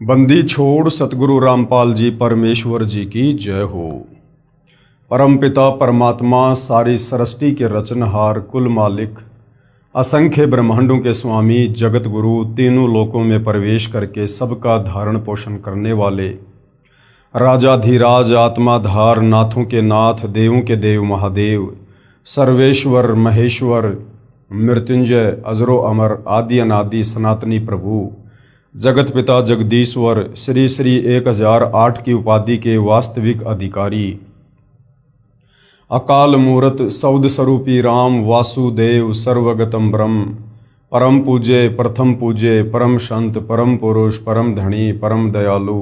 बंदी छोड़ सतगुरु रामपाल जी परमेश्वर जी की जय हो। परमपिता परमात्मा सारी सृष्टि के रचनहार कुल मालिक असंख्य ब्रह्मांडों के स्वामी जगत गुरु तीनों लोकों में प्रवेश करके सबका धारण पोषण करने वाले राजाधिराज आत्माधार नाथों के नाथ देवों के देव महादेव सर्वेश्वर महेश्वर मृत्युंजय अजरो अमर आदि अनादि सनातनी प्रभु जगत पिता जगदीश्वर श्री श्री 1008 की उपाधि के वास्तविक अधिकारी अकाल मूरत सौद स्वरूपी राम वासुदेव सर्वगतम ब्रह्म परम पूज्य प्रथम पूज्य परम संत परम पुरुष परम धनी परम दयालु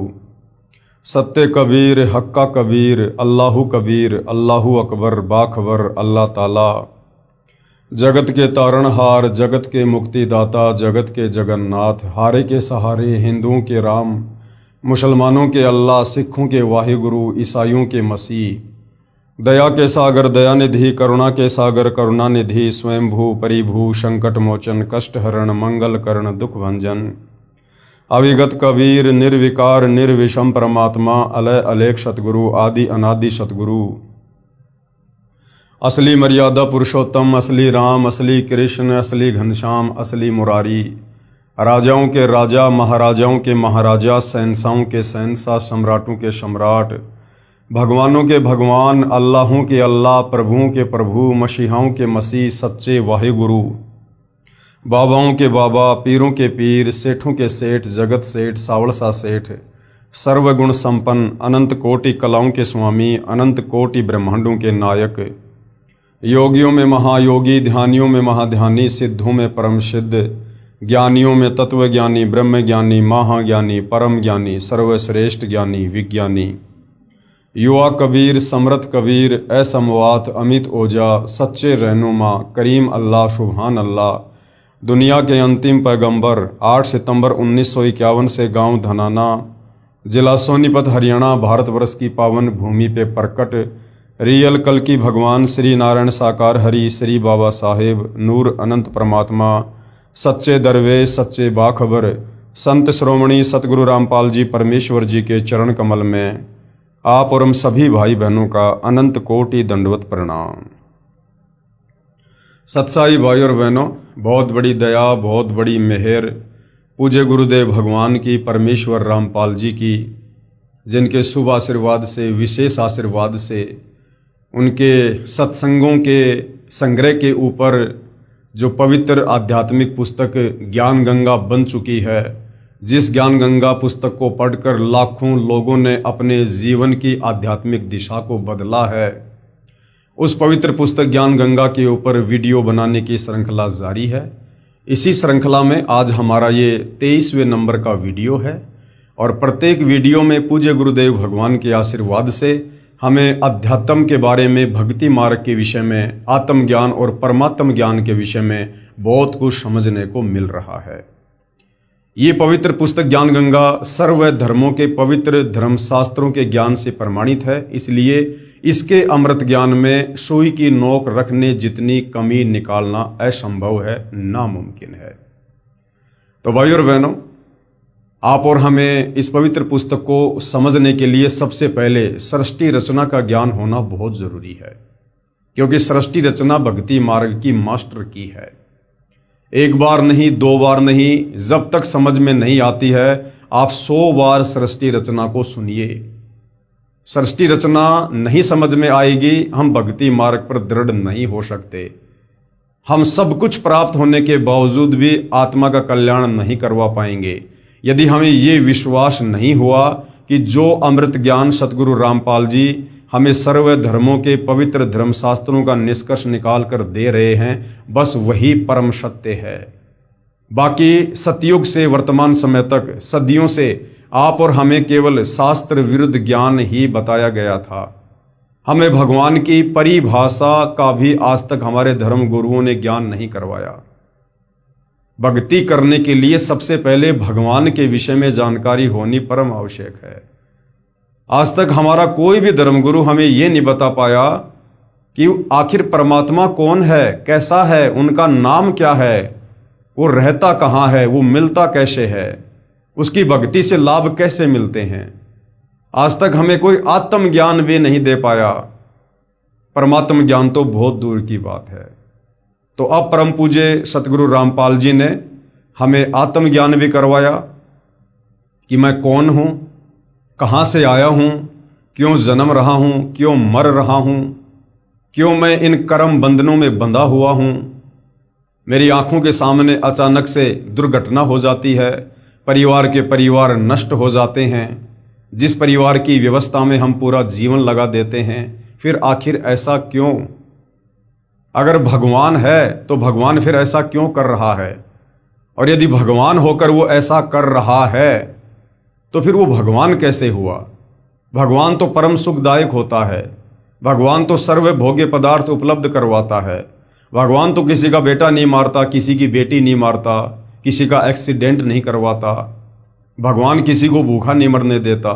सत्य कबीर हक्का कबीर अल्लाहु कबीर अल्लाहु अकबर बाखबर अल्लाह ताला जगत के तारणहार जगत के मुक्तिदाता जगत के जगन्नाथ हारे के सहारे हिंदुओं के राम मुसलमानों के अल्लाह सिखों के वाहिगुरु ईसाइयों के मसीह दया के सागर दयानिधि करुणा के सागर करुणानिधि स्वयंभू परिभू संकट मोचन कष्ट हरण मंगल करण दुख भंजन अविगत कबीर निर्विकार निर्विषम परमात्मा अलय अलेख सतगुरु आदि अनादि सतगुरु असली मर्यादा पुरुषोत्तम असली राम असली कृष्ण असली घनश्याम असली मुरारी राजाओं के राजा महाराजाओं के महाराजा शहंशाहों के शहंशाह सम्राटों के सम्राट भगवानों के भगवान अल्लाहों के अल्लाह प्रभुओं के प्रभु मसीहाओं के मसीह सच्चे वाहिगुरु बाबाओं के बाबा पीरों के पीर सेठों के सेठ जगत सेठ सावड़सा सेठ सर्वगुण संपन्न अनंत कोटि कलाओं के स्वामी अनंत कोटि ब्रह्मांडों के नायक योगियों में महायोगी ध्यानियों में महाध्यानी सिद्धों में परम सिद्ध ज्ञानियों में तत्वज्ञानी ब्रह्मज्ञानी महाज्ञानी परम ज्ञानी सर्वश्रेष्ठ ज्ञानी विज्ञानी युवा कबीर समृत कबीर असमवात अमित ओजा सच्चे रहनुमा करीम अल्लाह सुभान अल्लाह दुनिया के अंतिम पैगंबर 8 सितंबर 1951 से गांव धनाना जिला सोनीपत हरियाणा भारतवर्ष की पावन भूमि पे प्रकट रियल कल की भगवान श्री नारायण साकार हरि श्री बाबा साहेब नूर अनंत परमात्मा सच्चे दरवेश सच्चे बाखबर संत श्रोमणी सतगुरु रामपाल जी परमेश्वर जी के चरण कमल में आप और हम सभी भाई बहनों का अनंत कोटि दंडवत प्रणाम। सत्साई भाई और बहनों, बहुत बड़ी दया बहुत बड़ी मेहर पूज्य गुरुदेव भगवान की परमेश्वर रामपाल जी की, जिनके शुभ आशीर्वाद से विशेष आशीर्वाद से उनके सत्संगों के संग्रह के ऊपर जो पवित्र आध्यात्मिक पुस्तक ज्ञान गंगा बन चुकी है, जिस ज्ञान गंगा पुस्तक को पढ़कर लाखों लोगों ने अपने जीवन की आध्यात्मिक दिशा को बदला है, उस पवित्र पुस्तक ज्ञान गंगा के ऊपर वीडियो बनाने की श्रृंखला जारी है। इसी श्रृंखला में आज हमारा ये 23वें नंबर का वीडियो है और प्रत्येक वीडियो में पूज्य गुरुदेव भगवान के आशीर्वाद से हमें अध्यात्म के बारे में, भक्ति मार्ग के विषय में, आत्मज्ञान और परमात्म ज्ञान के विषय में बहुत कुछ समझने को मिल रहा है। ये पवित्र पुस्तक ज्ञान गंगा सर्व धर्मों के पवित्र धर्मशास्त्रों के ज्ञान से प्रमाणित है, इसलिए इसके अमृत ज्ञान में सुई की नोक रखने जितनी कमी निकालना असंभव है, नामुमकिन है। तो भाई और बहनों, आप और हमें इस पवित्र पुस्तक को समझने के लिए सबसे पहले सृष्टि रचना का ज्ञान होना बहुत जरूरी है, क्योंकि सृष्टि रचना भक्ति मार्ग की मास्टर की है। एक बार नहीं, दो बार नहीं, जब तक समझ में नहीं आती है आप 100 बार सृष्टि रचना को सुनिए। सृष्टि रचना नहीं समझ में आएगी, हम भक्ति मार्ग पर दृढ़ नहीं हो सकते। हम सब कुछ प्राप्त होने के बावजूद भी आत्मा का कल्याण नहीं करवा पाएंगे यदि हमें ये विश्वास नहीं हुआ कि जो अमृत ज्ञान सतगुरु रामपाल जी हमें सर्व धर्मों के पवित्र धर्मशास्त्रों का निष्कर्ष निकाल कर दे रहे हैं, बस वही परम सत्य है। बाकी सतयुग से वर्तमान समय तक सदियों से आप और हमें केवल शास्त्र विरुद्ध ज्ञान ही बताया गया था। हमें भगवान की परिभाषा का भी आज तक हमारे धर्म गुरुओं ने ज्ञान नहीं करवाया। भक्ति करने के लिए सबसे पहले भगवान के विषय में जानकारी होनी परम आवश्यक है। आज तक हमारा कोई भी धर्मगुरु हमें यह नहीं बता पाया कि आखिर परमात्मा कौन है, कैसा है, उनका नाम क्या है, वो रहता कहाँ है, वो मिलता कैसे है। उसकी भक्ति से लाभ कैसे मिलते हैं। आज तक हमें कोई आत्मज्ञान भी नहीं दे पाया, परमात्म ज्ञान तो बहुत दूर की बात है। तो अब परम पूज्य सतगुरु रामपाल जी ने हमें आत्मज्ञान भी करवाया कि मैं कौन हूँ, कहाँ से आया हूँ, क्यों जन्म रहा हूँ, क्यों मर रहा हूँ, क्यों मैं इन कर्म बंधनों में बंधा हुआ हूँ। मेरी आंखों के सामने अचानक से दुर्घटना हो जाती है, परिवार नष्ट हो जाते हैं, जिस परिवार की व्यवस्था में हम पूरा जीवन लगा देते हैं, फिर आखिर ऐसा क्यों। अगर भगवान है तो भगवान फिर ऐसा क्यों कर रहा है, और यदि भगवान होकर वो ऐसा कर रहा है तो फिर वो भगवान कैसे हुआ। भगवान तो परम सुखदायक होता है, भगवान तो सर्वभोग्य पदार्थ उपलब्ध करवाता है, भगवान तो किसी का बेटा नहीं मारता, किसी की बेटी नहीं मारता, किसी का एक्सीडेंट नहीं करवाता, भगवान किसी को भूखा नहीं मरने देता।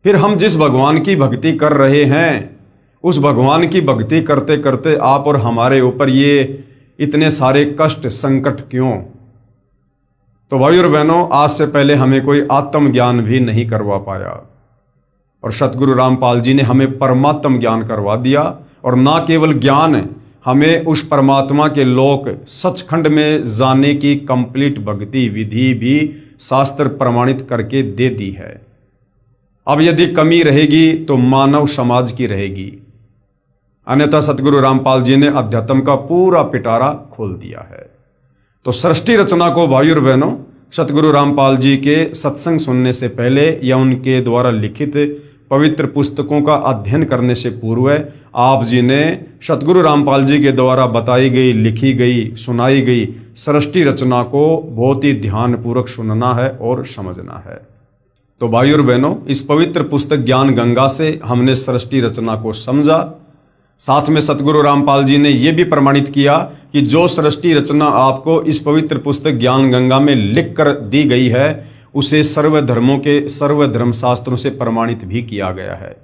फिर हम जिस भगवान की भक्ति कर रहे हैं, उस भगवान की भक्ति करते करते आप और हमारे ऊपर ये इतने सारे कष्ट संकट क्यों। तो भाई और बहनों, आज से पहले हमें कोई आत्मज्ञान भी नहीं करवा पाया, और सतगुरु रामपाल जी ने हमें परमात्म ज्ञान करवा दिया। और ना केवल ज्ञान, हमें उस परमात्मा के लोक सचखंड में जाने की कंप्लीट भक्ति विधि भी शास्त्र प्रमाणित करके दे दी है। अब यदि कमी रहेगी तो मानव समाज की रहेगी, अन्यथा सतगुरु रामपाल जी ने अध्यात्म का पूरा पिटारा खोल दिया है। तो सृष्टि रचना को भाई और बहनों, सतगुरु रामपाल जी के सत्संग सुनने से पहले या उनके द्वारा लिखित पवित्र पुस्तकों का अध्ययन करने से पूर्व आप जी ने सतगुरु रामपाल जी के द्वारा बताई गई, लिखी गई, सुनाई गई सृष्टि रचना को बहुत ही ध्यानपूर्वक सुनना है और समझना है। तो भाई और बहनों, इस पवित्र पुस्तक ज्ञान गंगा से हमने सृष्टि रचना को समझा। साथ में सतगुरु रामपाल जी ने यह भी प्रमाणित किया कि जो सृष्टि रचना आपको इस पवित्र पुस्तक ज्ञान गंगा में लिख कर दी गई है, उसे सर्वधर्मों के सर्वधर्म शास्त्रों से प्रमाणित भी किया गया है।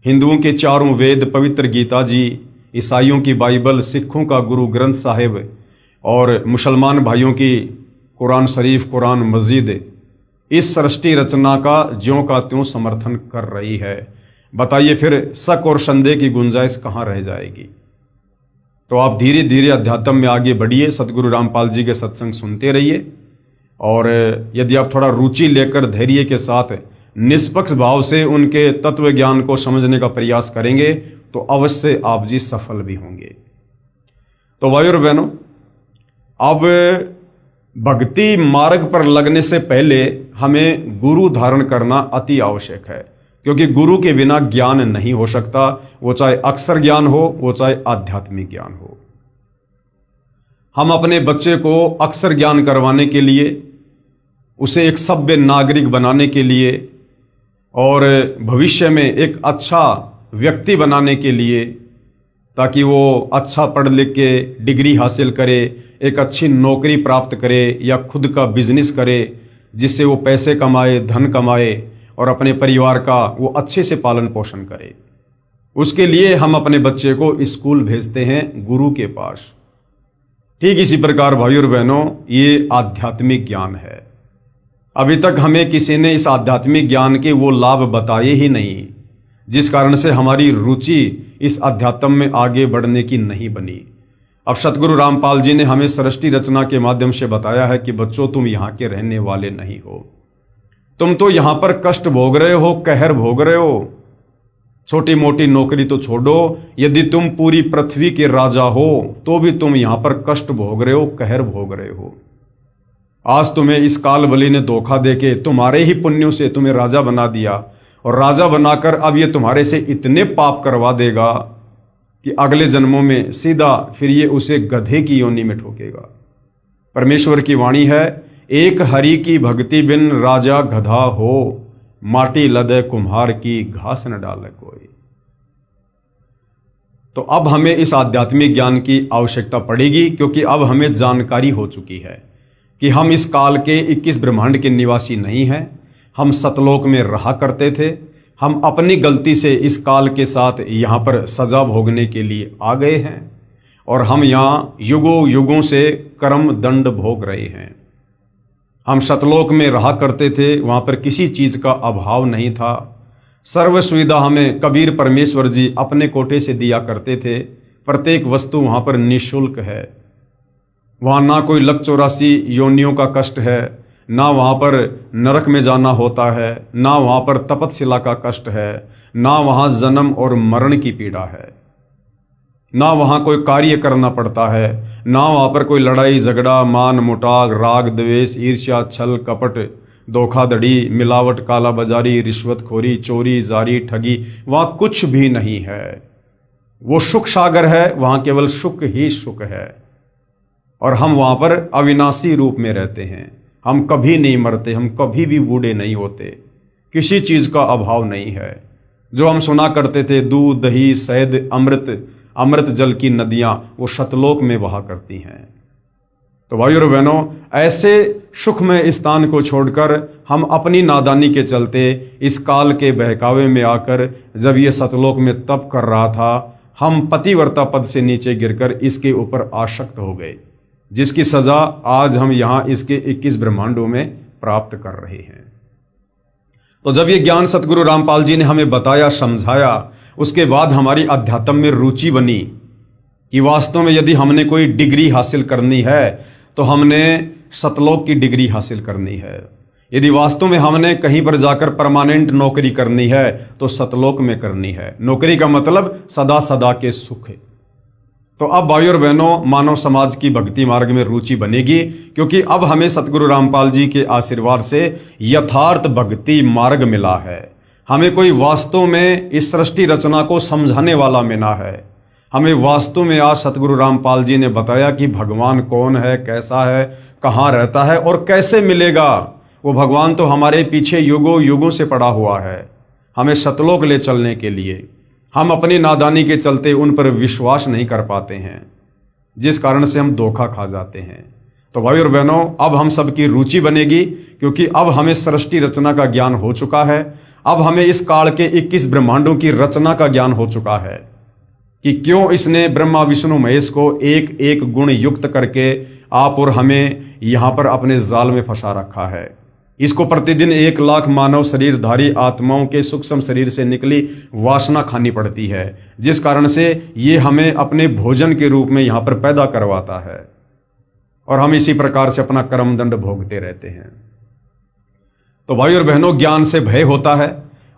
हिंदुओं के चारों वेद पवित्र गीता जी, ईसाइयों की बाइबल, सिखों का गुरु ग्रंथ साहिब और मुसलमान भाइयों की कुरान शरीफ, कुरान मजीद इस सृष्टि रचना का ज्यों का त्यों समर्थन कर रही है। बताइए फिर शक और संदेह की गुंजाइश कहाँ रह जाएगी। तो आप धीरे धीरे अध्यात्म में आगे बढ़िए, सतगुरु रामपाल जी के सत्संग सुनते रहिए, और यदि आप थोड़ा रुचि लेकर धैर्य के साथ निष्पक्ष भाव से उनके तत्व ज्ञान को समझने का प्रयास करेंगे तो अवश्य आप जी सफल भी होंगे। तो भाई और बहनों, अब भक्ति मार्ग पर लगने से पहले हमें गुरु धारण करना अति आवश्यक है, क्योंकि गुरु के बिना ज्ञान नहीं हो सकता, वो चाहे अक्षर ज्ञान हो, वो चाहे आध्यात्मिक ज्ञान हो। हम अपने बच्चे को अक्षर ज्ञान करवाने के लिए, उसे एक सभ्य नागरिक बनाने के लिए और भविष्य में एक अच्छा व्यक्ति बनाने के लिए, ताकि वो अच्छा पढ़ लिख के डिग्री हासिल करे, एक अच्छी नौकरी प्राप्त करे या खुद का बिजनेस करे, जिससे वो पैसे कमाए, धन कमाए और अपने परिवार का वो अच्छे से पालन पोषण करे। उसके लिए हम अपने बच्चे को स्कूल भेजते हैं, गुरु के पास। ठीक इसी प्रकार भाई और बहनों, ये आध्यात्मिक ज्ञान है। अभी तक हमें किसी ने इस आध्यात्मिक ज्ञान के वो लाभ बताए ही नहीं, जिस कारण से हमारी रुचि इस अध्यात्म में आगे बढ़ने की नहीं बनी। अब सतगुरु रामपाल जी ने हमें सृष्टि रचना के माध्यम से बताया है कि बच्चों, तुम यहाँ के रहने वाले नहीं हो, तुम तो यहाँ पर कष्ट भोग रहे हो, कहर भोग रहे हो। छोटी मोटी नौकरी तो छोड़ो, यदि तुम पूरी पृथ्वी के राजा हो तो भी तुम यहाँ पर कष्ट भोग रहे हो, कहर भोग रहे हो। आज तुम्हें इस काल बलि ने धोखा देके तुम्हारे ही पुण्यों से तुम्हें राजा बना दिया, और राजा बनाकर अब ये तुम्हारे से इतने पाप करवा देगा कि अगले जन्मों में सीधा फिर ये उसे गधे की योनि में ठोकेगा। परमेश्वर की वाणी है, एक हरि की भक्ति बिन राजा गधा हो, माटी लदे कुम्हार की घास न डाले कोई। तो अब हमें इस आध्यात्मिक ज्ञान की आवश्यकता पड़ेगी, क्योंकि अब हमें जानकारी हो चुकी है कि हम इस काल के 21 ब्रह्मांड के निवासी नहीं हैं। हम सतलोक में रहा करते थे, हम अपनी गलती से इस काल के साथ यहाँ पर सजा भोगने के लिए आ गए हैं, और हम यहाँ युगों युगों से कर्म दंड भोग रहे हैं। हम सतलोक में रहा करते थे, वहाँ पर किसी चीज़ का अभाव नहीं था। सर्व सुविधा हमें कबीर परमेश्वर जी अपने कोटे से दिया करते थे। प्रत्येक वस्तु वहाँ पर निःशुल्क है। वहाँ ना कोई लक 84 योनियों का कष्ट है, ना वहाँ पर नरक में जाना होता है, ना वहाँ पर तपतशिला का कष्ट है, ना वहाँ जन्म और मरण की पीड़ा है, ना वहाँ कोई कार्य करना पड़ता है, ना वहाँ पर कोई लड़ाई झगड़ा, मान मुटाग, राग द्वेष, ईर्ष्या, छल कपट, धोखाधड़ी, मिलावट, काला बाजारी, रिश्वतखोरी, चोरी, जारी, ठगी, वहाँ कुछ भी नहीं है। वो सुख सागर है, वहाँ केवल सुख ही सुख है। और हम वहाँ पर अविनाशी रूप में रहते हैं। हम कभी नहीं मरते, हम कभी भी बूढ़े नहीं होते, किसी चीज़ का अभाव नहीं है। जो हम सुना करते थे दूध, दही, शहद, अमृत जल की नदियाँ, वो सतलोक में बहा करती हैं। तो भाइयों और बहनों, ऐसे सुखमय स्थान को छोड़कर हम अपनी नादानी के चलते इस काल के बहकावे में आकर, जब ये सतलोक में तप कर रहा था, हम पतिव्रता पद से नीचे गिरकर इसके ऊपर आसक्त हो गए, जिसकी सजा आज हम यहाँ इसके 21 ब्रह्मांडों में प्राप्त कर रहे हैं। तो जब ये ज्ञान सतगुरु रामपाल जी ने हमें बताया, समझाया, उसके बाद हमारी अध्यात्म में रुचि बनी कि वास्तव में यदि हमने कोई डिग्री हासिल करनी है तो हमने सतलोक की डिग्री हासिल करनी है। यदि वास्तव में हमने कहीं पर जाकर परमानेंट नौकरी करनी है तो सतलोक में करनी है। नौकरी का मतलब सदा सदा के सुख है। तो अब भाइयों और बहनों, मानव समाज की भक्ति मार्ग में रुचि बनेगी, क्योंकि अब हमें सतगुरु रामपाल जी के आशीर्वाद से यथार्थ भक्ति मार्ग मिला है। हमें कोई वास्तव में इस सृष्टि रचना को समझाने वाला मिला है। हमें वास्तव में आज सतगुरु रामपाल जी ने बताया कि भगवान कौन है, कैसा है, कहाँ रहता है और कैसे मिलेगा। वो भगवान तो हमारे पीछे युगों युगों से पड़ा हुआ है। हमें सतलोक ले चलने के लिए हम अपनी नादानी के चलते उन पर विश्वास नहीं कर पाते हैं, जिस कारण से हम धोखा खा जाते हैं। तो भाई और बहनों, अब हम सबकी रुचि बनेगी, क्योंकि अब हमें सृष्टि रचना का ज्ञान हो चुका है। अब हमें इस काल के 21 ब्रह्मांडों की रचना का ज्ञान हो चुका है कि क्यों इसने ब्रह्मा विष्णु महेश को एक एक गुण युक्त करके आप और हमें यहाँ पर अपने जाल में फंसा रखा है। इसको प्रतिदिन 1 लाख मानव शरीरधारी आत्माओं के सूक्ष्म शरीर से निकली वासना खानी पड़ती है, जिस कारण से ये हमें अपने भोजन के रूप में यहाँ पर पैदा करवाता है और हम इसी प्रकार से अपना कर्मदंड भोगते रहते हैं। तो भाई और बहनों, ज्ञान से भय होता है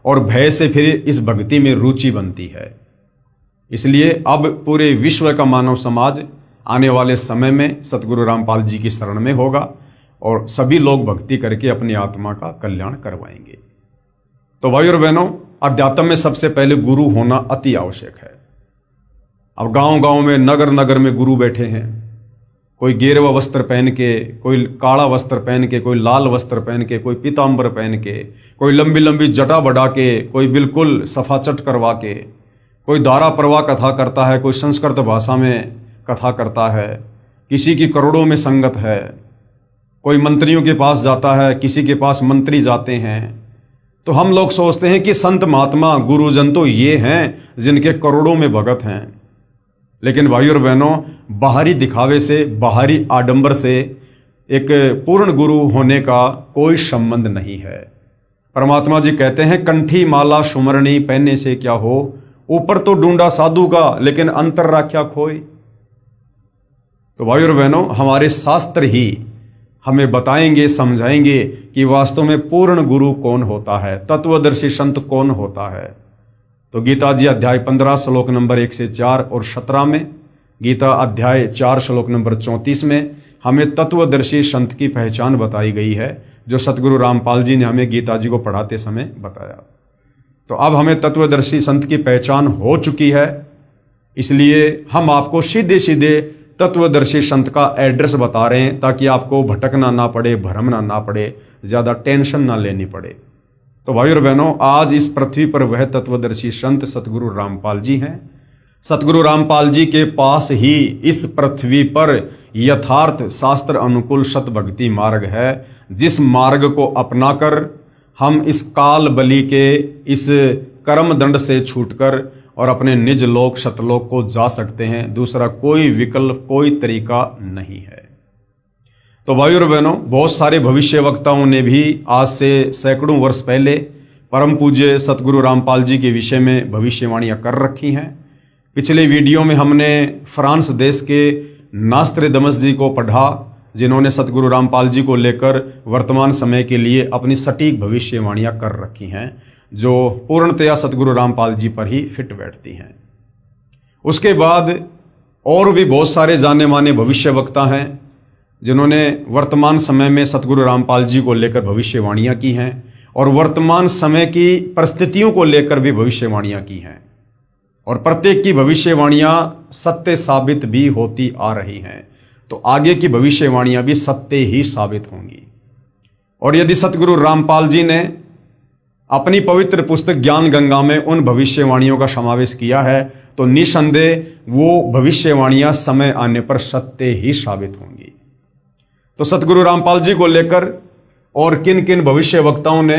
और भय से फिर इस भक्ति में रुचि बनती है। इसलिए अब पूरे विश्व का मानव समाज आने वाले समय में सतगुरु रामपाल जी की शरण में होगा और सभी लोग भक्ति करके अपनी आत्मा का कल्याण करवाएंगे। तो भाई और बहनों, अध्यात्म में सबसे पहले गुरु होना अति आवश्यक है। अब गांव गांव में, नगर नगर में गुरु बैठे हैं। कोई गेरुआ वस्त्र पहन के, कोई काला वस्त्र पहन के, कोई लाल वस्त्र पहन के, कोई पीताम्बर पहन के, कोई लंबी लंबी जटा बढ़ा के, कोई बिल्कुल सफाचट करवा के, कोई धारा प्रवाह कथा करता है, कोई संस्कृत भाषा में कथा करता है, किसी की करोड़ों में संगत है, कोई मंत्रियों के पास जाता है, किसी के पास मंत्री जाते हैं। तो हम लोग सोचते हैं कि संत महात्मा गुरुजन तो ये हैं जिनके करोड़ों में भगत हैं। लेकिन भाइयों और बहनों, बाहरी दिखावे से, बाहरी आडंबर से एक पूर्ण गुरु होने का कोई संबंध नहीं है। परमात्मा जी कहते हैं, कंठी माला सुमरणी पहनने से क्या हो, ऊपर तो ढूंढा साधु का लेकिन अंतर राख्या खोई। तो भाइयों और बहनों, हमारे शास्त्र ही हमें बताएंगे, समझाएंगे कि वास्तव में पूर्ण गुरु कौन होता है, तत्वदर्शी संत कौन होता है। तो गीता जी अध्याय 15 श्लोक नंबर 1 से 4 और 17 में, गीता अध्याय 4 श्लोक नंबर 34 में हमें तत्वदर्शी संत की पहचान बताई गई है, जो सतगुरु रामपाल जी ने हमें गीता जी को पढ़ाते समय बताया। तो अब हमें तत्वदर्शी संत की पहचान हो चुकी है, इसलिए हम आपको सीधे सीधे तत्वदर्शी संत का एड्रेस बता रहे हैं, ताकि आपको भटकना ना पड़े, भ्रमना ना पड़े, ज़्यादा टेंशन ना लेनी पड़े। तो भाई और बहनों, आज इस पृथ्वी पर वह तत्वदर्शी संत सतगुरु रामपाल जी हैं। सतगुरु रामपाल जी के पास ही इस पृथ्वी पर यथार्थ शास्त्र अनुकूल सत भक्ति मार्ग है, जिस मार्ग को अपनाकर हम इस काल बलि के इस कर्म दंड से छूटकर और अपने निज लोक सतलोक को जा सकते हैं। दूसरा कोई विकल्प, कोई तरीका नहीं है। तो भाइयों और बहनों, बहुत सारे भविष्यवक्ताओं ने भी आज से सैकड़ों वर्ष पहले परम पूज्य सतगुरु रामपाल जी के विषय में भविष्यवाणियां कर रखी हैं। पिछले वीडियो में हमने फ्रांस देश के नास्त्रेदमस जी को पढ़ा, जिन्होंने सतगुरु रामपाल जी को लेकर वर्तमान समय के लिए अपनी सटीक भविष्यवाणियां कर रखी हैं, जो पूर्णतया सतगुरु रामपाल जी पर ही फिट बैठती हैं। उसके बाद और भी बहुत सारे जाने माने भविष्यवक्ता हैं जिन्होंने वर्तमान समय में सतगुरु रामपाल जी को लेकर भविष्यवाणियां की हैं और वर्तमान समय की परिस्थितियों को लेकर भी भविष्यवाणियां की हैं, और प्रत्येक की भविष्यवाणियां सत्य साबित भी होती आ रही हैं। तो आगे की भविष्यवाणियां भी सत्य ही साबित होंगी। और यदि सतगुरु रामपाल जी ने अपनी पवित्र पुस्तक ज्ञान गंगा में उन भविष्यवाणियों का समावेश किया है, तो निसंदेह वो भविष्यवाणियां समय आने पर सत्य ही साबित होंगी। तो सतगुरु रामपाल जी को लेकर और किन किन भविष्यवक्ताओं ने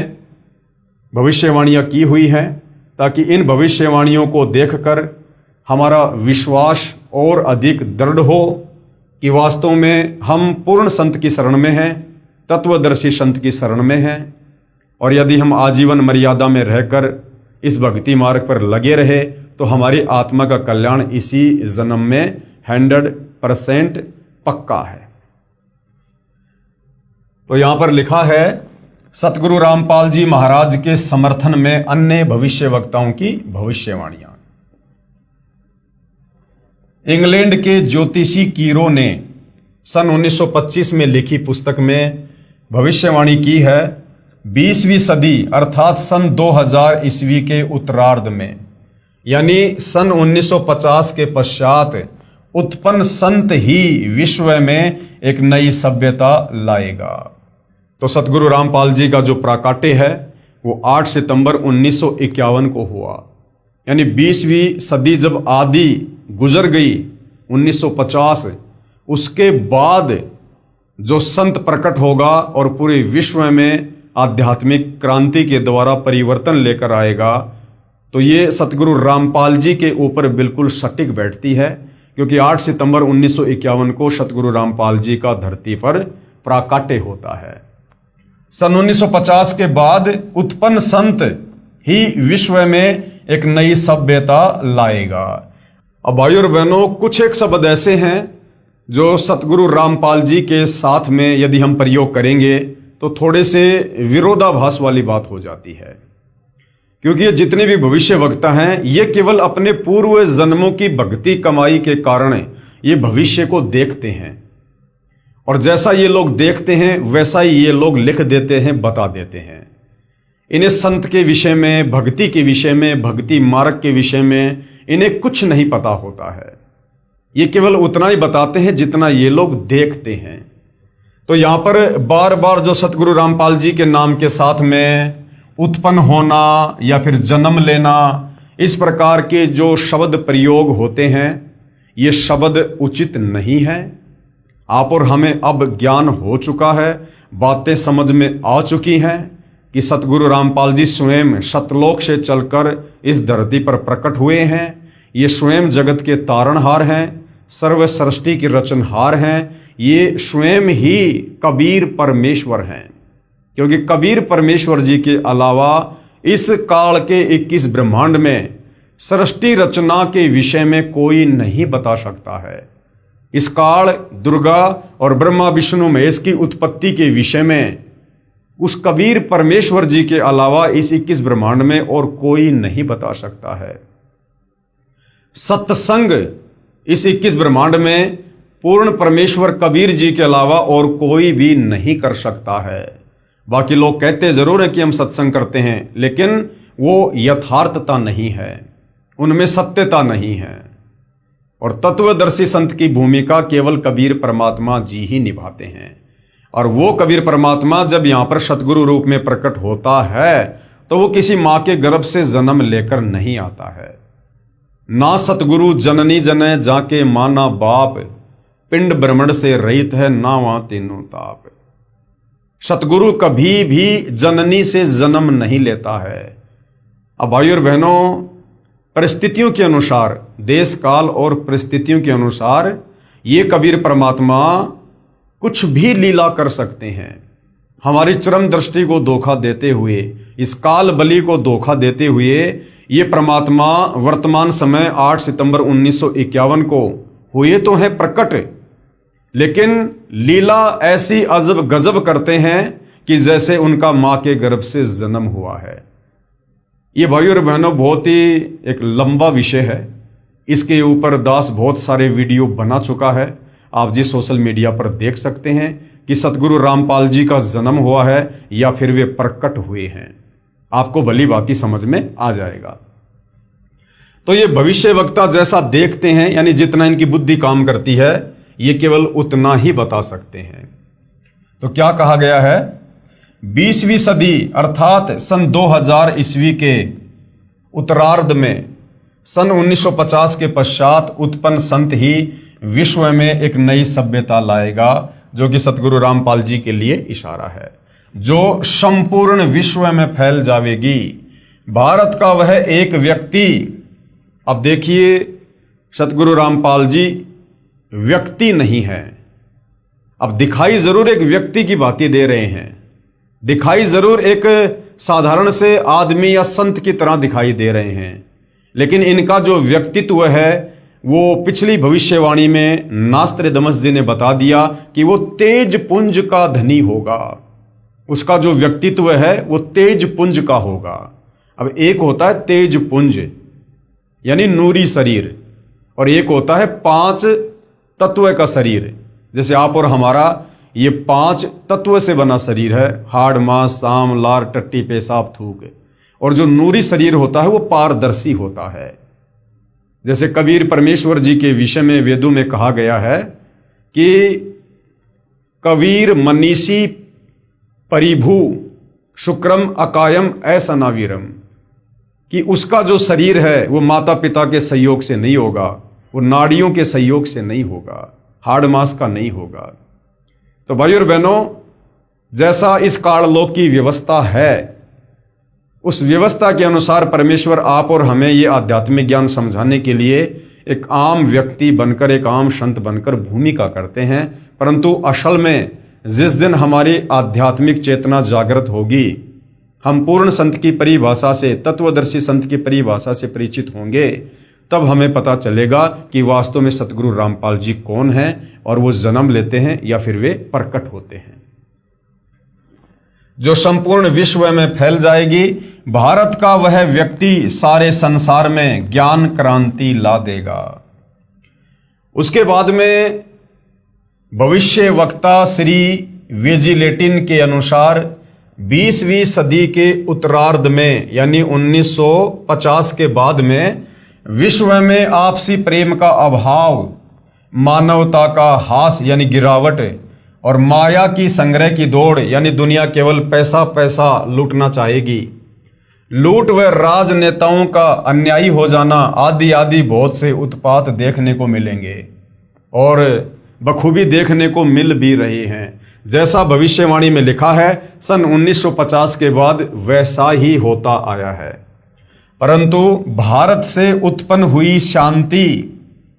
भविष्यवाणियां की हुई हैं, ताकि इन भविष्यवाणियों को देखकर हमारा विश्वास और अधिक दृढ़ हो कि वास्तव में हम पूर्ण संत की शरण में हैं, तत्वदर्शी संत की शरण में हैं। और यदि हम आजीवन मर्यादा में रहकर इस भक्ति मार्ग पर लगे रहे तो हमारी आत्मा का कल्याण इसी जन्म में 100% पक्का है। तो यहां पर लिखा है, सतगुरु रामपाल जी महाराज के समर्थन में अन्य भविष्यवक्ताओं की भविष्यवाणियां। इंग्लैंड के ज्योतिषी कीरो ने सन 1925 में लिखी पुस्तक में भविष्यवाणी की है, 20वीं सदी अर्थात सन 2000 ईस्वी के उत्तरार्ध में, यानी सन 1950 के पश्चात उत्पन्न संत ही विश्व में एक नई सभ्यता लाएगा। तो सतगुरु रामपाल जी का जो प्राकाट्य है वो 8 सितंबर 1951 को हुआ, यानी 20वीं सदी जब आधी गुजर गई 1950, उसके बाद जो संत प्रकट होगा और पूरे विश्व में आध्यात्मिक क्रांति के द्वारा परिवर्तन लेकर आएगा, तो ये सतगुरु रामपाल जी के ऊपर बिल्कुल सटीक बैठती है, क्योंकि 8 सितंबर 1951 को सतगुरु रामपाल जी का धरती पर प्राकाट्य होता है। सन 1950 के बाद उत्पन्न संत ही विश्व में एक नई सभ्यता लाएगा। अब भाइयों और बहनों, कुछ एक शब्द ऐसे हैं जो सतगुरु रामपाल जी के साथ में यदि हम प्रयोग करेंगे तो थोड़े से विरोधाभास वाली बात हो जाती है, क्योंकि ये जितने भी भविष्यवक्ता हैं ये केवल अपने पूर्व जन्मों की भक्ति कमाई के कारण ये भविष्य को देखते हैं, और जैसा ये लोग देखते हैं वैसा ही ये लोग लिख देते हैं, बता देते हैं। इन्हें संत के विषय में, भक्ति के विषय में, भक्ति मार्ग के विषय में इन्हें कुछ नहीं पता होता है। ये केवल उतना ही बताते हैं जितना ये लोग देखते हैं। तो यहां पर बार बार जो सतगुरु रामपाल जी के नाम के साथ में उत्पन्न होना या फिर जन्म लेना, इस प्रकार के जो शब्द प्रयोग होते हैं, ये शब्द उचित नहीं है। आप और हमें अब ज्ञान हो चुका है, बातें समझ में आ चुकी हैं कि सतगुरु रामपाल जी स्वयं सतलोक से चलकर इस धरती पर प्रकट हुए हैं। ये स्वयं जगत के तारणहार हैं, सर्व सृष्टि के रचनहार हैं। ये स्वयं ही कबीर परमेश्वर हैं, क्योंकि कबीर परमेश्वर जी के अलावा इस काल के 21 ब्रह्मांड में सृष्टि रचना के विषय में कोई नहीं बता सकता है। इस काल दुर्गा और ब्रह्मा विष्णु महेश की उत्पत्ति के विषय में उस कबीर परमेश्वर जी के अलावा इस 21 ब्रह्मांड में और कोई नहीं बता सकता है। सत्संग इस 21 ब्रह्मांड में पूर्ण परमेश्वर कबीर जी के अलावा और कोई भी नहीं कर सकता है। बाकी लोग कहते जरूर है कि हम सत्संग करते हैं, लेकिन वो यथार्थता नहीं है, उनमें सत्यता नहीं है। और तत्वदर्शी संत की भूमिका केवल कबीर परमात्मा जी ही निभाते हैं। और वो कबीर परमात्मा जब यहाँ पर सतगुरु रूप में प्रकट होता है तो वो किसी माँ के गर्भ से जन्म लेकर नहीं आता है। ना सतगुरु जननी जने जाके माना बाप, पिंड ब्रह्मण से रहित है ना वहां तीनों ताप। सतगुरु कभी भी जननी से जन्म नहीं लेता है। अब भाइयों और बहनों, परिस्थितियों के अनुसार, देश काल और परिस्थितियों के अनुसार ये कबीर परमात्मा कुछ भी लीला कर सकते हैं। हमारी चरम दृष्टि को धोखा देते हुए, इस काल बलि को धोखा देते हुए ये परमात्मा वर्तमान समय 8 सितंबर 1951 को हुए तो हैं प्रकट, लेकिन लीला ऐसी अजब गजब करते हैं कि जैसे उनका मां के गर्भ से जन्म हुआ है। ये भाइयों और बहनों बहुत ही एक लंबा विषय है। इसके ऊपर दास बहुत सारे वीडियो बना चुका है। आप जी सोशल मीडिया पर देख सकते हैं कि सतगुरु रामपाल जी का जन्म हुआ है या फिर वे प्रकट हुए हैं। आपको भली भांति समझ में आ जाएगा। तो ये भविष्य वक्ता जैसा देखते हैं, यानी जितना इनकी बुद्धि काम करती है, ये केवल उतना ही बता सकते हैं। तो क्या कहा गया है, 20वीं सदी अर्थात सन 2000 ईस्वी के उत्तरार्ध में सन 1950 के पश्चात उत्पन्न संत ही विश्व में एक नई सभ्यता लाएगा, जो कि सतगुरु रामपाल जी के लिए इशारा है, जो संपूर्ण विश्व में फैल जाएगी। भारत का वह एक व्यक्ति, अब देखिए सतगुरु रामपाल जी व्यक्ति नहीं है। अब दिखाई जरूर एक व्यक्ति की बातें दे रहे हैं, दिखाई जरूर एक साधारण से आदमी या संत की तरह दिखाई दे रहे हैं, लेकिन इनका जो व्यक्तित्व है वो पिछली भविष्यवाणी में नास्त्रदमस जी ने बता दिया कि वो तेज पुंज का धनी होगा। उसका जो व्यक्तित्व है वो तेज पुंज का होगा। अब एक होता है तेज पुंज यानी नूरी शरीर, और एक होता है 5 तत्व का शरीर। जैसे आप और हमारा ये 5 तत्व से बना शरीर है, हाड़ मांस साम लार टट्टी पेशाब थूक। और जो नूरी शरीर होता है वो पारदर्शी होता है। जैसे कबीर परमेश्वर जी के विषय में वेदों में कहा गया है कि कबीर मनीषी परिभू शुक्रम अकायम ऐसा नावीरम, कि उसका जो शरीर है वो माता पिता के सहयोग से नहीं होगा, वो नाड़ियों के सहयोग से नहीं होगा, हाड़ मांस का नहीं होगा। तो भाई और बहनों, जैसा इस काललोक की व्यवस्था है, उस व्यवस्था के अनुसार परमेश्वर आप और हमें ये आध्यात्मिक ज्ञान समझाने के लिए एक आम व्यक्ति बनकर, एक आम संत बनकर भूमिका करते हैं। परंतु असल में जिस दिन हमारी आध्यात्मिक चेतना जागृत होगी, हम पूर्ण संत की परिभाषा से, तत्वदर्शी संत की परिभाषा से परिचित होंगे, तब हमें पता चलेगा कि वास्तव में सतगुरु रामपाल जी कौन हैं और वो जन्म लेते हैं या फिर वे प्रकट होते हैं। जो संपूर्ण विश्व में फैल जाएगी, भारत का वह व्यक्ति सारे संसार में ज्ञान क्रांति ला देगा। उसके बाद में भविष्य वक्ता श्री वेजिलेटिन के अनुसार 20वीं सदी के उत्तरार्ध में यानी 1950 के बाद में विश्व में आपसी प्रेम का अभाव, मानवता का हास यानी गिरावट और माया की संग्रह की दौड़ यानी दुनिया केवल पैसा पैसा लूटना चाहेगी, लूट व राजनेताओं का अन्यायी हो जाना आदि आदि बहुत से उत्पात देखने को मिलेंगे और बखूबी देखने को मिल भी रहे हैं। जैसा भविष्यवाणी में लिखा है, सन 1950 के बाद वैसा ही होता आया है। परंतु भारत से उत्पन्न हुई शांति,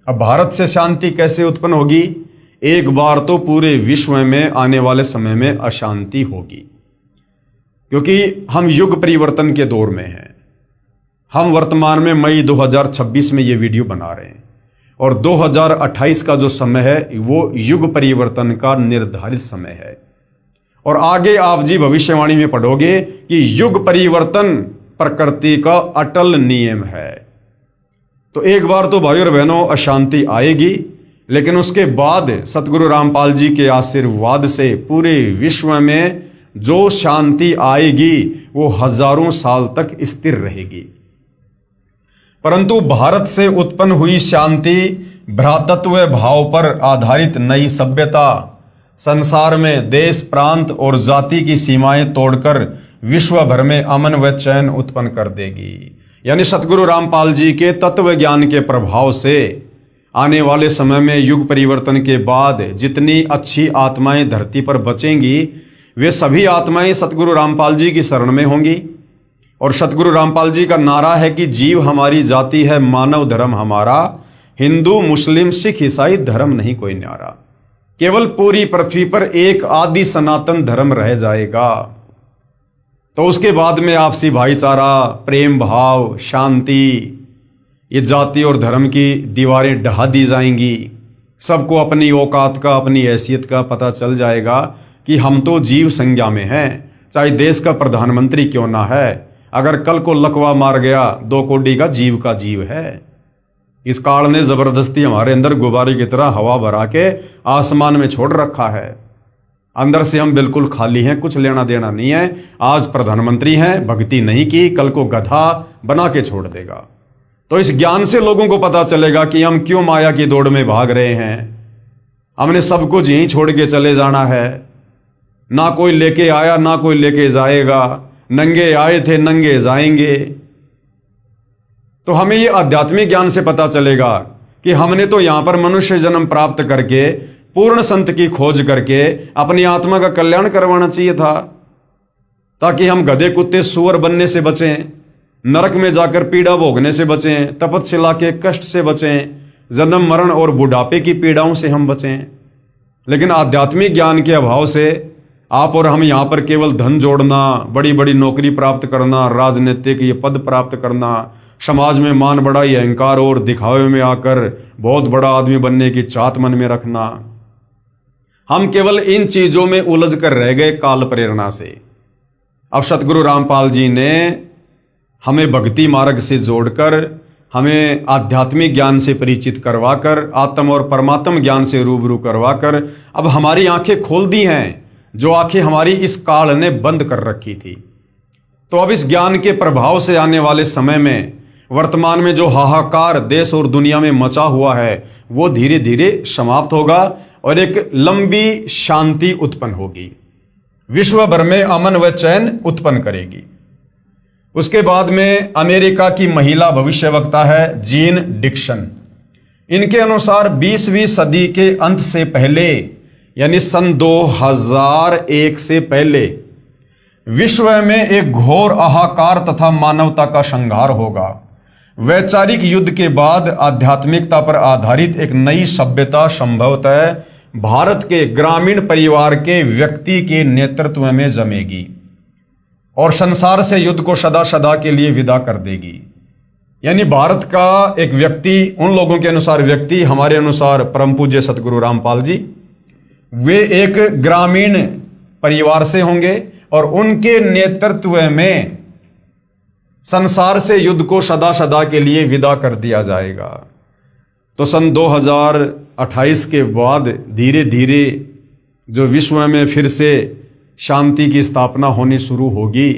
अब भारत से शांति कैसे उत्पन्न होगी? एक बार तो पूरे विश्व में आने वाले समय में अशांति होगी, क्योंकि हम युग परिवर्तन के दौर में हैं। हम वर्तमान में मई 2026 में ये वीडियो बना रहे हैं और 2028 का जो समय है वो युग परिवर्तन का निर्धारित समय है। और आगे आप जी भविष्यवाणी में पढ़ोगे कि युग परिवर्तन प्रकृति का अटल नियम है। तो एक बार तो भाइयों और बहनों अशांति आएगी, लेकिन उसके बाद सतगुरु रामपाल जी के आशीर्वाद से पूरे विश्व में जो शांति आएगी वो हजारों साल तक स्थिर रहेगी। परंतु भारत से उत्पन्न हुई शांति भ्रातृत्व भाव पर आधारित नई सभ्यता संसार में देश प्रांत और जाति की सीमाएं तोड़कर विश्व भर में अमन व चैन उत्पन्न कर देगी। यानी सतगुरु रामपाल जी के तत्व ज्ञान के प्रभाव से आने वाले समय में युग परिवर्तन के बाद जितनी अच्छी आत्माएं धरती पर बचेंगी वे सभी आत्माएं सतगुरु रामपाल जी की शरण में होंगी। और सतगुरु रामपाल जी का नारा है कि जीव हमारी जाति है, मानव धर्म हमारा, हिंदू मुस्लिम सिख ईसाई धर्म नहीं कोई न्यारा। केवल पूरी पृथ्वी पर एक आदि सनातन धर्म रह जाएगा। तो उसके बाद में आपसी भाईचारा, प्रेम भाव, शांति, ये जाति और धर्म की दीवारें ढहा दी जाएंगी। सबको अपनी औकात का, अपनी हैसियत का पता चल जाएगा कि हम तो जीव संज्ञा में हैं, चाहे देश का प्रधानमंत्री क्यों ना है। अगर कल को लकवा मार गया, 2 कोड़ी का जीव है। इस काल ने जबरदस्ती हमारे अंदर गुब्बारे की तरह हवा भरा के आसमान में छोड़ रखा है। अंदर से हम बिल्कुल खाली हैं, कुछ लेना देना नहीं है। आज प्रधानमंत्री हैं, भक्ति नहीं की, कल को गधा बना के छोड़ देगा। तो इस ज्ञान से लोगों को पता चलेगा कि हम क्यों माया की दौड़ में भाग रहे हैं। हमने सब कुछ यहीं छोड़ के चले जाना है। ना कोई लेके आया, ना कोई लेके जाएगा। नंगे आए थे, नंगे जाएंगे। तो हमें ये आध्यात्मिक ज्ञान से पता चलेगा कि हमने तो यहां पर मनुष्य जन्म प्राप्त करके, पूर्ण संत की खोज करके अपनी आत्मा का कल्याण करवाना चाहिए था, ताकि हम गधे, कुत्ते, सूअर बनने से बचें, नरक में जाकर पीड़ा भोगने से बचें, तपस्या के कष्ट से बचें, जन्म मरण और बुढ़ापे की पीड़ाओं से हम बचें। लेकिन आध्यात्मिक ज्ञान के अभाव से आप और हम यहाँ पर केवल धन जोड़ना, बड़ी बड़ी नौकरी प्राप्त करना, राजनीतिक ये पद प्राप्त करना, समाज में मान बढ़ाई, अहंकार और दिखावे में आकर बहुत बड़ा आदमी बनने की चाहत मन में रखना, हम केवल इन चीजों में उलझ कर रह गए काल प्रेरणा से। अब सतगुरु रामपाल जी ने हमें भक्ति मार्ग से जोड़कर, हमें आध्यात्मिक ज्ञान से परिचित करवाकर, आत्म और परमात्म ज्ञान से रूबरू करवाकर अब हमारी आंखें खोल दी हैं, जो आंखें हमारी इस काल ने बंद कर रखी थी। तो अब इस ज्ञान के प्रभाव से आने वाले समय में, वर्तमान में जो हाहाकार देश और दुनिया में मचा हुआ है, वो धीरे धीरे समाप्त होगा और एक लंबी शांति उत्पन्न होगी, विश्व भर में अमन व चैन उत्पन्न करेगी। उसके बाद में अमेरिका की महिला भविष्यवक्ता है जीन डिक्सन। इनके अनुसार 20वीं सदी के अंत से पहले, यानी सन 2001 से पहले, विश्व में एक घोर हाहाकार तथा मानवता का संहार होगा। वैचारिक युद्ध के बाद आध्यात्मिकता पर आधारित एक नई सभ्यता संभवतः भारत के ग्रामीण परिवार के व्यक्ति के नेतृत्व में जमेगी और संसार से युद्ध को सदा सदा के लिए विदा कर देगी। यानी भारत का एक व्यक्ति, उन लोगों के अनुसार व्यक्ति, हमारे अनुसार परम पूज्य सतगुरु रामपाल जी, वे एक ग्रामीण परिवार से होंगे और उनके नेतृत्व में संसार से युद्ध को सदा सदा के लिए विदा कर दिया जाएगा। तो सन 2028 के बाद धीरे धीरे जो विश्व में फिर से शांति की स्थापना होनी शुरू होगी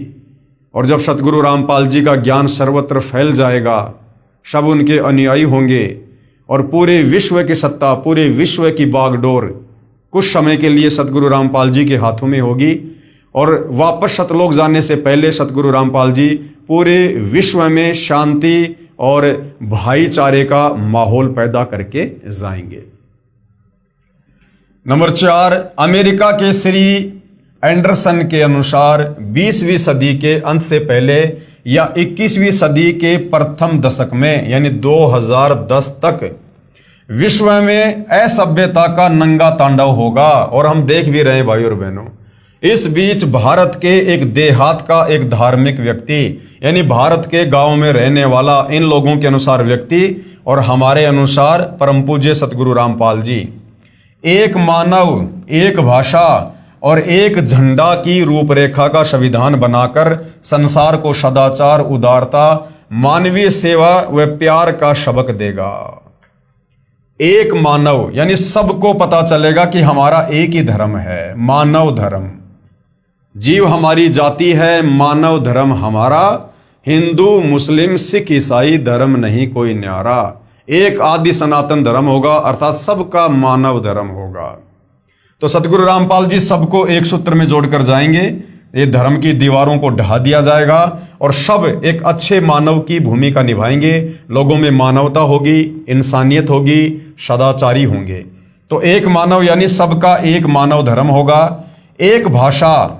और जब सतगुरु रामपाल जी का ज्ञान सर्वत्र फैल जाएगा, सब उनके अनुयायी होंगे और पूरे विश्व की सत्ता, पूरे विश्व की बागडोर कुछ समय के लिए सतगुरु रामपाल जी के हाथों में होगी और वापस सतलोक जाने से पहले सतगुरु रामपाल जी पूरे विश्व में शांति और भाईचारे का माहौल पैदा करके जाएंगे। नंबर 4, अमेरिका के श्री एंडरसन के अनुसार 20वीं सदी के अंत से पहले या 21वीं सदी के प्रथम दशक में, यानी 2010 तक विश्व में असभ्यता का नंगा तांडव होगा। और हम देख भी रहे हैं भाई और बहनों, इस बीच भारत के एक देहात का एक धार्मिक व्यक्ति, यानी भारत के गांव में रहने वाला इन लोगों के अनुसार व्यक्ति और हमारे अनुसार परम पूज्य सतगुरु रामपाल जी, एक मानव, एक भाषा और एक झंडा की रूपरेखा का संविधान बनाकर संसार को सदाचार, उदारता, मानवीय सेवा व प्यार का सबक देगा। एक मानव, यानी सबको पता चलेगा कि हमारा एक ही धर्म है, मानव धर्म। जीव हमारी जाति है, मानव धर्म हमारा, हिंदू, मुस्लिम, सिख, ईसाई धर्म नहीं कोई न्यारा। एक आदि सनातन धर्म होगा, अर्थात सबका मानव धर्म होगा। तो सतगुरु रामपाल जी सबको एक सूत्र में जोड़कर जाएंगे। ये धर्म की दीवारों को ढहा दिया जाएगा और सब एक अच्छे मानव की भूमिका निभाएंगे। लोगों में मानवता होगी, इंसानियत होगी, सदाचारी होंगे। तो एक मानव यानी सबका एक मानव धर्म होगा। एक भाषा,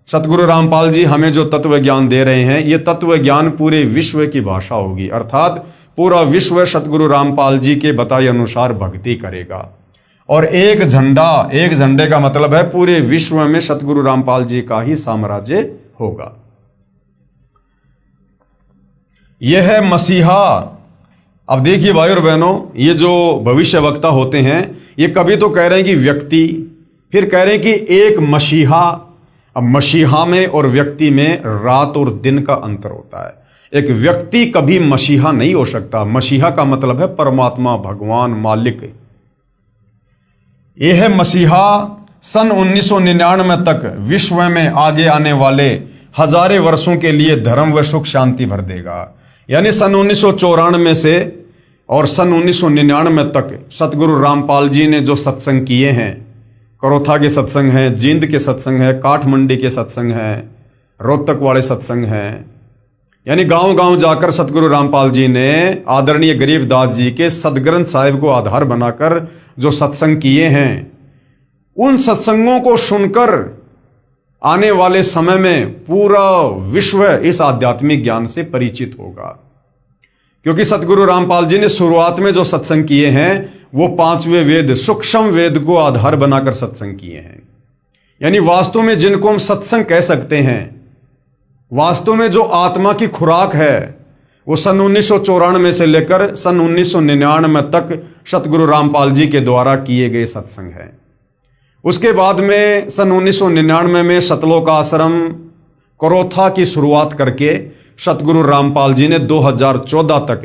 सतगुरु रामपाल जी हमें जो तत्व ज्ञान दे रहे हैं, ये तत्व ज्ञान पूरे विश्व की भाषा होगी, अर्थात पूरा विश्व सतगुरु रामपाल जी के बताए अनुसार भक्ति करेगा। और एक झंडे का मतलब है पूरे विश्व में सतगुरु रामपाल जी का ही साम्राज्य होगा। यह है मसीहा। अब देखिए भाई और बहनों, ये जो भविष्य वक्ता होते हैं ये कभी तो कह रहे हैं कि व्यक्ति, फिर कह रहे हैं कि एक मसीहा। अब मसीहा में और व्यक्ति में रात और दिन का अंतर होता है। एक व्यक्ति कभी मसीहा नहीं हो सकता। मसीहा का मतलब है परमात्मा, भगवान, मालिक। यह है मसीहा सन 1999 तक विश्व में आगे आने वाले हजारों वर्षों के लिए धर्म व सुख शांति भर देगा। यानी सन 1994 से और सन 1999 तक सतगुरु रामपाल जी ने जो सत्संग किए हैं, करोथा के सत्संग हैं, जींद के सत्संग हैं, काठमंडी के सत्संग हैं, रोहतक वाले सत्संग हैं, यानी गांव गांव जाकर सतगुरु रामपाल जी ने आदरणीय गरीबदास जी के सदग्रंथ साहिब को आधार बनाकर जो सत्संग किए हैं, उन सत्संगों को सुनकर आने वाले समय में पूरा विश्व इस आध्यात्मिक ज्ञान से परिचित होगा। क्योंकि सतगुरु रामपाल जी ने शुरुआत में जो सत्संग किए हैं वो 5वें वेद, सूक्ष्म वेद को आधार बनाकर सत्संग किए हैं। यानी वास्तव में जिनको हम सत्संग कह सकते हैं, वास्तव में जो आत्मा की खुराक है, वो सन 1994 से लेकर सन 1999 तक सतगुरु रामपाल जी के द्वारा किए गए सत्संग है। उसके बाद में सन 1999 में सतलोक आश्रम करोथा की शुरुआत करके सतगुरु रामपाल जी ने 2014 तक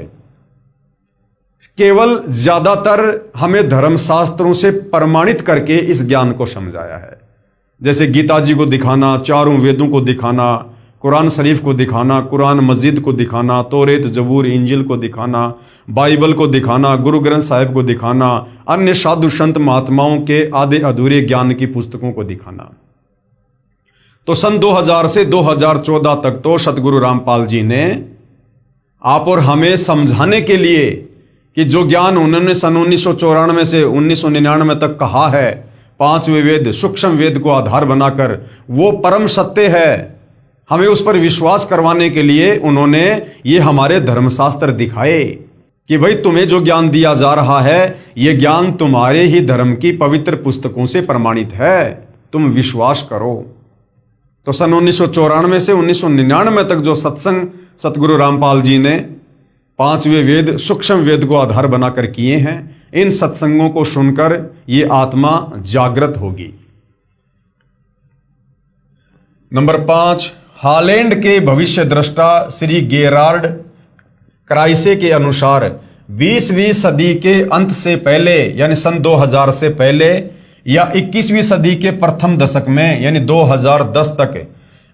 केवल ज्यादातर हमें धर्मशास्त्रों से प्रमाणित करके इस ज्ञान को समझाया है। जैसे गीता जी को दिखाना, चारों वेदों को दिखाना, कुरान शरीफ को दिखाना, कुरान मस्जिद को दिखाना, तौरेत, जबूर, इंजिल को दिखाना, बाइबल को दिखाना, गुरु ग्रंथ साहिब को दिखाना, अन्य साधु संत महात्माओं के आधे अधूरे ज्ञान की पुस्तकों को दिखाना। तो सन 2000 से 2014 तक तो सतगुरु रामपाल जी ने आप और हमें समझाने के लिए कि जो ज्ञान उन्होंने सन 1994 से 1999 तक कहा है, 5वें वेद, सूक्ष्म वेद को आधार बनाकर, वो परम सत्य है। हमें उस पर विश्वास करवाने के लिए उन्होंने ये हमारे धर्मशास्त्र दिखाए कि भाई तुम्हें जो ज्ञान दिया जा रहा है ये ज्ञान तुम्हारे ही धर्म की पवित्र पुस्तकों से प्रमाणित है, तुम विश्वास करो। तो सन 1994 से 1999 तक जो सत्संग सतगुरु रामपाल जी ने 5वें वेद, सूक्ष्म वेद को आधार बनाकर किए हैं, इन सत्संगों को सुनकर ये आत्मा जागृत होगी। नंबर 5, हॉलैंड के भविष्य दृष्टा श्री गेरार्ड क्राइसे के अनुसार 20वीं सदी के अंत से पहले यानी सन 2000 से पहले या 21वीं सदी के प्रथम दशक में यानी 2010 तक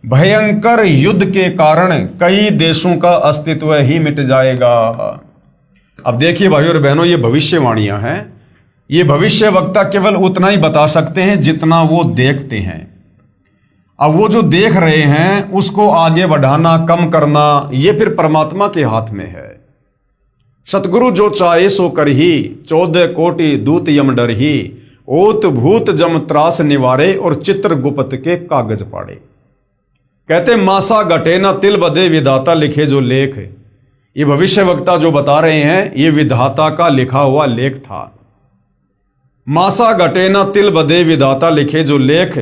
भयंकर युद्ध के कारण कई देशों का अस्तित्व ही मिट जाएगा। अब देखिए भाइयों और बहनों, ये भविष्यवाणियां हैं। ये भविष्य वक्ता केवल उतना ही बता सकते हैं जितना वो देखते हैं। अब वो जो देख रहे हैं उसको आगे बढ़ाना, कम करना, ये फिर परमात्मा के हाथ में है। सतगुरु जो चाहे सो कर ही, 14 कोटि दूत यम डर ही, ओत भूत जम त्रास निवारे और चित्र गुप्त के कागज पाड़े। कहते मासा घटे ना तिल बदे विधाता लिखे जो लेख। ये भविष्य वक्ता जो बता रहे हैं ये विधाता का लिखा हुआ लेख था। मासा घटे ना तिल बदे विधाता लिखे जो लेख,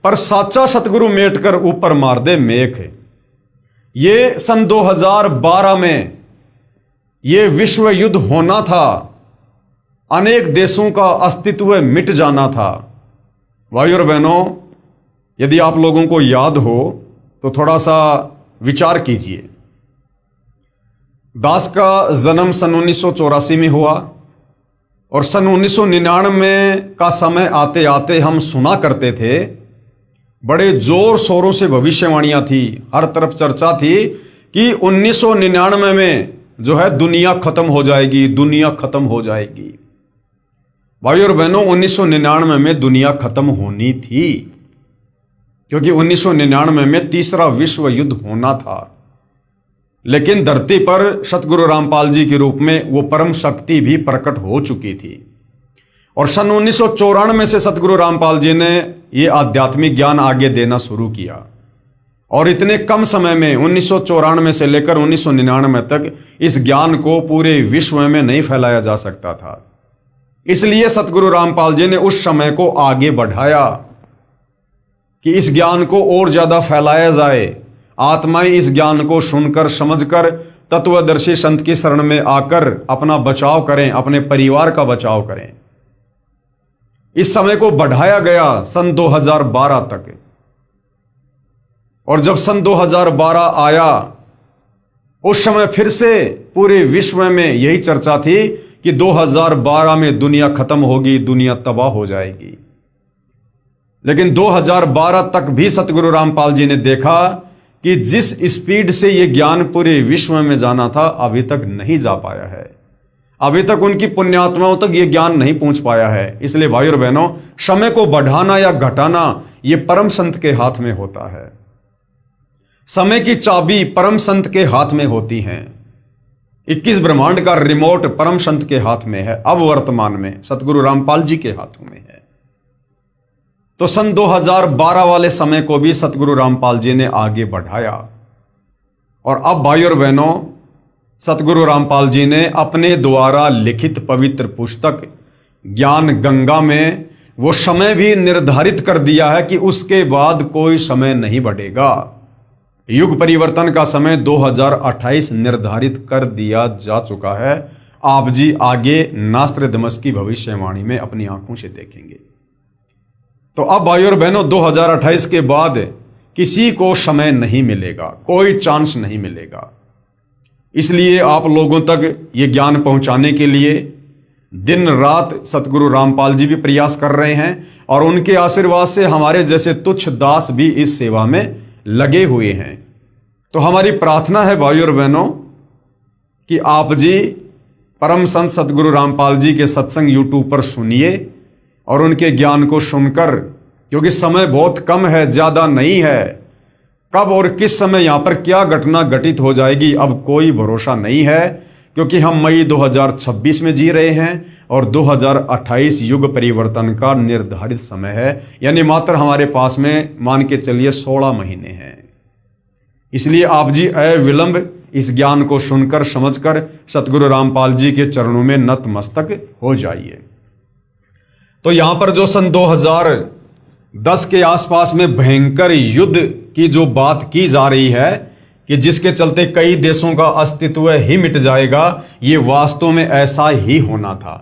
पर साचा सतगुरु मेट कर ऊपर मार दे मेख। ये सन 2012 में ये विश्व युद्ध होना था, अनेक देशों का अस्तित्व मिट जाना था। भाइयों और बहनों, यदि आप लोगों को याद हो तो थोड़ा सा विचार कीजिए। दास का जन्म सन 1984 में हुआ और सन 1999 का समय आते आते हम सुना करते थे, बड़े जोर शोरों से भविष्यवाणियां थी, हर तरफ चर्चा थी कि 1999 में जो है दुनिया खत्म हो जाएगी, दुनिया खत्म हो जाएगी। भाइयों और बहनों, 1999 में दुनिया खत्म होनी थी, क्योंकि 1999 में तीसरा विश्व युद्ध होना था। लेकिन धरती पर सतगुरु रामपाल जी के रूप में वो परम शक्ति भी प्रकट हो चुकी थी। और सन 1994 से सतगुरु रामपाल जी ने ये आध्यात्मिक ज्ञान आगे देना शुरू किया। और इतने कम समय में 1994 से लेकर 1999 तक इस ज्ञान को पूरे विश्व में नहीं फैलाया जा सकता था। इसलिए सतगुरु रामपाल जी ने उस समय को आगे बढ़ाया कि इस ज्ञान को और ज्यादा फैलाया जाए। आत्माएं इस ज्ञान को सुनकर समझकर तत्वदर्शी संत की शरण में आकर अपना बचाव करें, अपने परिवार का बचाव करें। इस समय को बढ़ाया गया सन 2012 तक। और जब सन 2012 आया, उस समय फिर से पूरे विश्व में यही चर्चा थी कि 2012 में दुनिया खत्म होगी, दुनिया तबाह हो जाएगी। लेकिन 2012 तक भी सतगुरु रामपाल जी ने देखा कि जिस स्पीड से यह ज्ञान पूरे विश्व में जाना था, अभी तक नहीं जा पाया है। अभी तक उनकी पुण्यात्माओं तक यह ज्ञान नहीं पहुंच पाया है। इसलिए भाई और बहनों, समय को बढ़ाना या घटाना यह परम संत के हाथ में होता है। समय की चाबी परम संत के हाथ में होती है। 21 ब्रह्मांड का रिमोट परम संत के हाथ में है। अब वर्तमान में सतगुरु रामपाल जी के हाथों में है। तो सन 2012 वाले समय को भी सतगुरु रामपाल जी ने आगे बढ़ाया। और अब भाई और बहनों, सतगुरु रामपाल जी ने अपने द्वारा लिखित पवित्र पुस्तक ज्ञान गंगा में वो समय भी निर्धारित कर दिया है कि उसके बाद कोई समय नहीं बढ़ेगा। युग परिवर्तन का समय 2028 निर्धारित कर दिया जा चुका है। आप जी आगे नास्ट्रेडमस की भविष्यवाणी में अपनी आंखों से देखेंगे। तो अब भाई और बहनों, 2028 के बाद किसी को समय नहीं मिलेगा, कोई चांस नहीं मिलेगा। इसलिए आप लोगों तक ये ज्ञान पहुंचाने के लिए दिन रात सतगुरु रामपाल जी भी प्रयास कर रहे हैं और उनके आशीर्वाद से हमारे जैसे तुच्छ दास भी इस सेवा में लगे हुए हैं। तो हमारी प्रार्थना है भाई और बहनों कि आप जी परम संत सतगुरु रामपाल जी के सत्संग यूट्यूब पर सुनिए और उनके ज्ञान को सुनकर, क्योंकि समय बहुत कम है, ज्यादा नहीं है। कब और किस समय यहां पर क्या घटना घटित हो जाएगी अब कोई भरोसा नहीं है, क्योंकि हम मई 2026 में जी रहे हैं और 2028 युग परिवर्तन का निर्धारित समय है। यानी मात्र हमारे पास में मान के चलिए 16 महीने हैं। इसलिए आप जी अविलंब इस ज्ञान को सुनकर समझकर सतगुरु रामपाल जी के चरणों में नतमस्तक हो जाइए। तो यहां पर जो सन 2010 के आसपास में भयंकर युद्ध की जो बात की जा रही है कि जिसके चलते कई देशों का अस्तित्व ही मिट जाएगा, ये वास्तव में ऐसा ही होना था।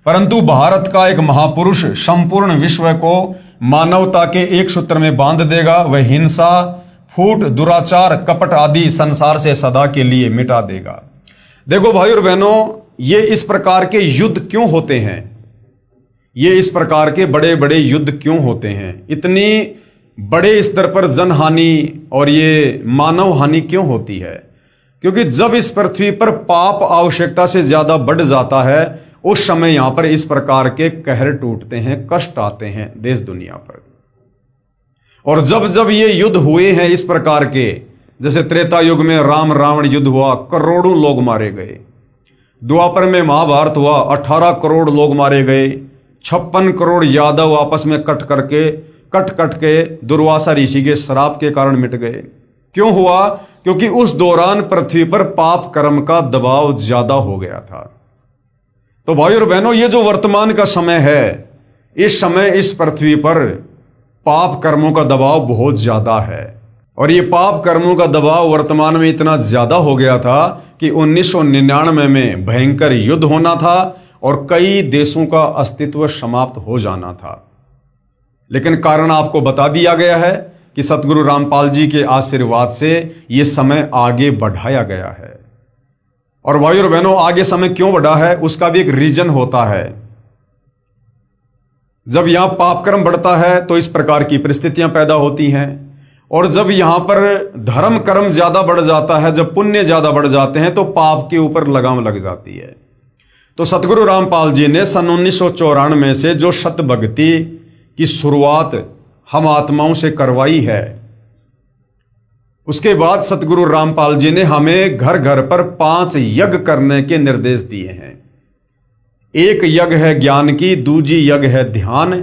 परंतु भारत का एक महापुरुष संपूर्ण विश्व को मानवता के एक सूत्र में बांध देगा। वह हिंसा, फूट, दुराचार, कपट आदि संसार से सदा के लिए मिटा देगा। देखो भाई और बहनों, ये इस प्रकार के युद्ध क्यों होते हैं? ये इस प्रकार के बड़े बड़े युद्ध क्यों होते हैं? इतनी बड़े स्तर पर जनहानि और ये मानव हानि क्यों होती है? क्योंकि जब इस पृथ्वी पर पाप आवश्यकता से ज्यादा बढ़ जाता है, उस समय यहां पर इस प्रकार के कहर टूटते हैं, कष्ट आते हैं देश दुनिया पर। और जब जब ये युद्ध हुए हैं इस प्रकार के, जैसे त्रेता युग में राम रावण युद्ध हुआ, करोड़ों लोग मारे गए। द्वापर में महाभारत हुआ, 18 करोड़ लोग मारे गए। 56 करोड़ यादव आपस में कट के दुर्वासा ऋषि के श्राप के कारण मिट गए। क्यों हुआ? क्योंकि उस दौरान पृथ्वी पर पाप कर्म का दबाव ज्यादा हो गया था। तो भाई और बहनों, ये जो वर्तमान का समय है, इस समय इस पृथ्वी पर पाप कर्मों का दबाव बहुत ज्यादा है। और ये पाप कर्मों का दबाव वर्तमान में इतना ज्यादा हो गया था कि 1999 में भयंकर युद्ध होना था और कई देशों का अस्तित्व समाप्त हो जाना था। लेकिन कारण आपको बता दिया गया है कि सतगुरु रामपाल जी के आशीर्वाद से यह समय आगे बढ़ाया गया है। और भाई और बहनों, आगे समय क्यों बढ़ा है उसका भी एक रीजन होता है। जब यहां पाप कर्म बढ़ता है तो इस प्रकार की परिस्थितियां पैदा होती हैं, और जब यहां पर धर्म कर्म ज्यादा बढ़ जाता है, जब पुण्य ज्यादा बढ़ जाते हैं, तो पाप के ऊपर लगाम लग जाती है। तो सतगुरु रामपाल जी ने सन 1994 से जो सत भक्ति की शुरुआत हम आत्माओं से करवाई है, उसके बाद सतगुरु रामपाल जी ने हमें घर घर पर 5 यज्ञ करने के निर्देश दिए हैं। एक यज्ञ है ज्ञान की, दूजी यज्ञ है ध्यान,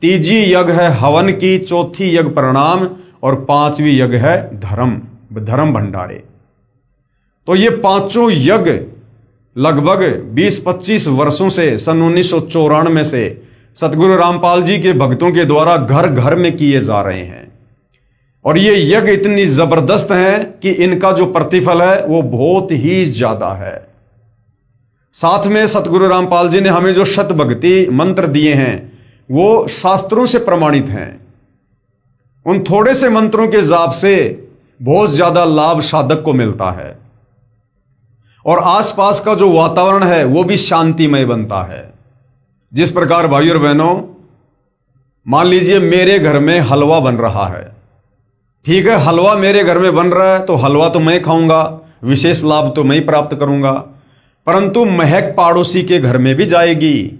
तीजी यज्ञ है हवन की, चौथी यज्ञ प्रणाम और 5वीं यज्ञ है धर्म भंडारे। तो ये 5 यज्ञ लगभग 20-25 वर्षों से, सन 1994 से सतगुरु रामपाल जी के भक्तों के द्वारा घर घर में किए जा रहे हैं। और ये यज्ञ इतनी जबरदस्त हैं कि इनका जो प्रतिफल है वो बहुत ही ज्यादा है। साथ में सतगुरु रामपाल जी ने हमें जो शत भक्ति मंत्र दिए हैं वो शास्त्रों से प्रमाणित हैं। उन थोड़े से मंत्रों के जाप से बहुत ज्यादा लाभ साधक को मिलता है और आसपास का जो वातावरण है वो भी शांतिमय बनता है। जिस प्रकार भाई और बहनों, मान लीजिए मेरे घर में हलवा बन रहा है, ठीक है, हलवा मेरे घर में बन रहा है तो हलवा तो मैं खाऊंगा, विशेष लाभ तो मैं ही प्राप्त करूंगा, परंतु महक पड़ोसी के घर में भी जाएगी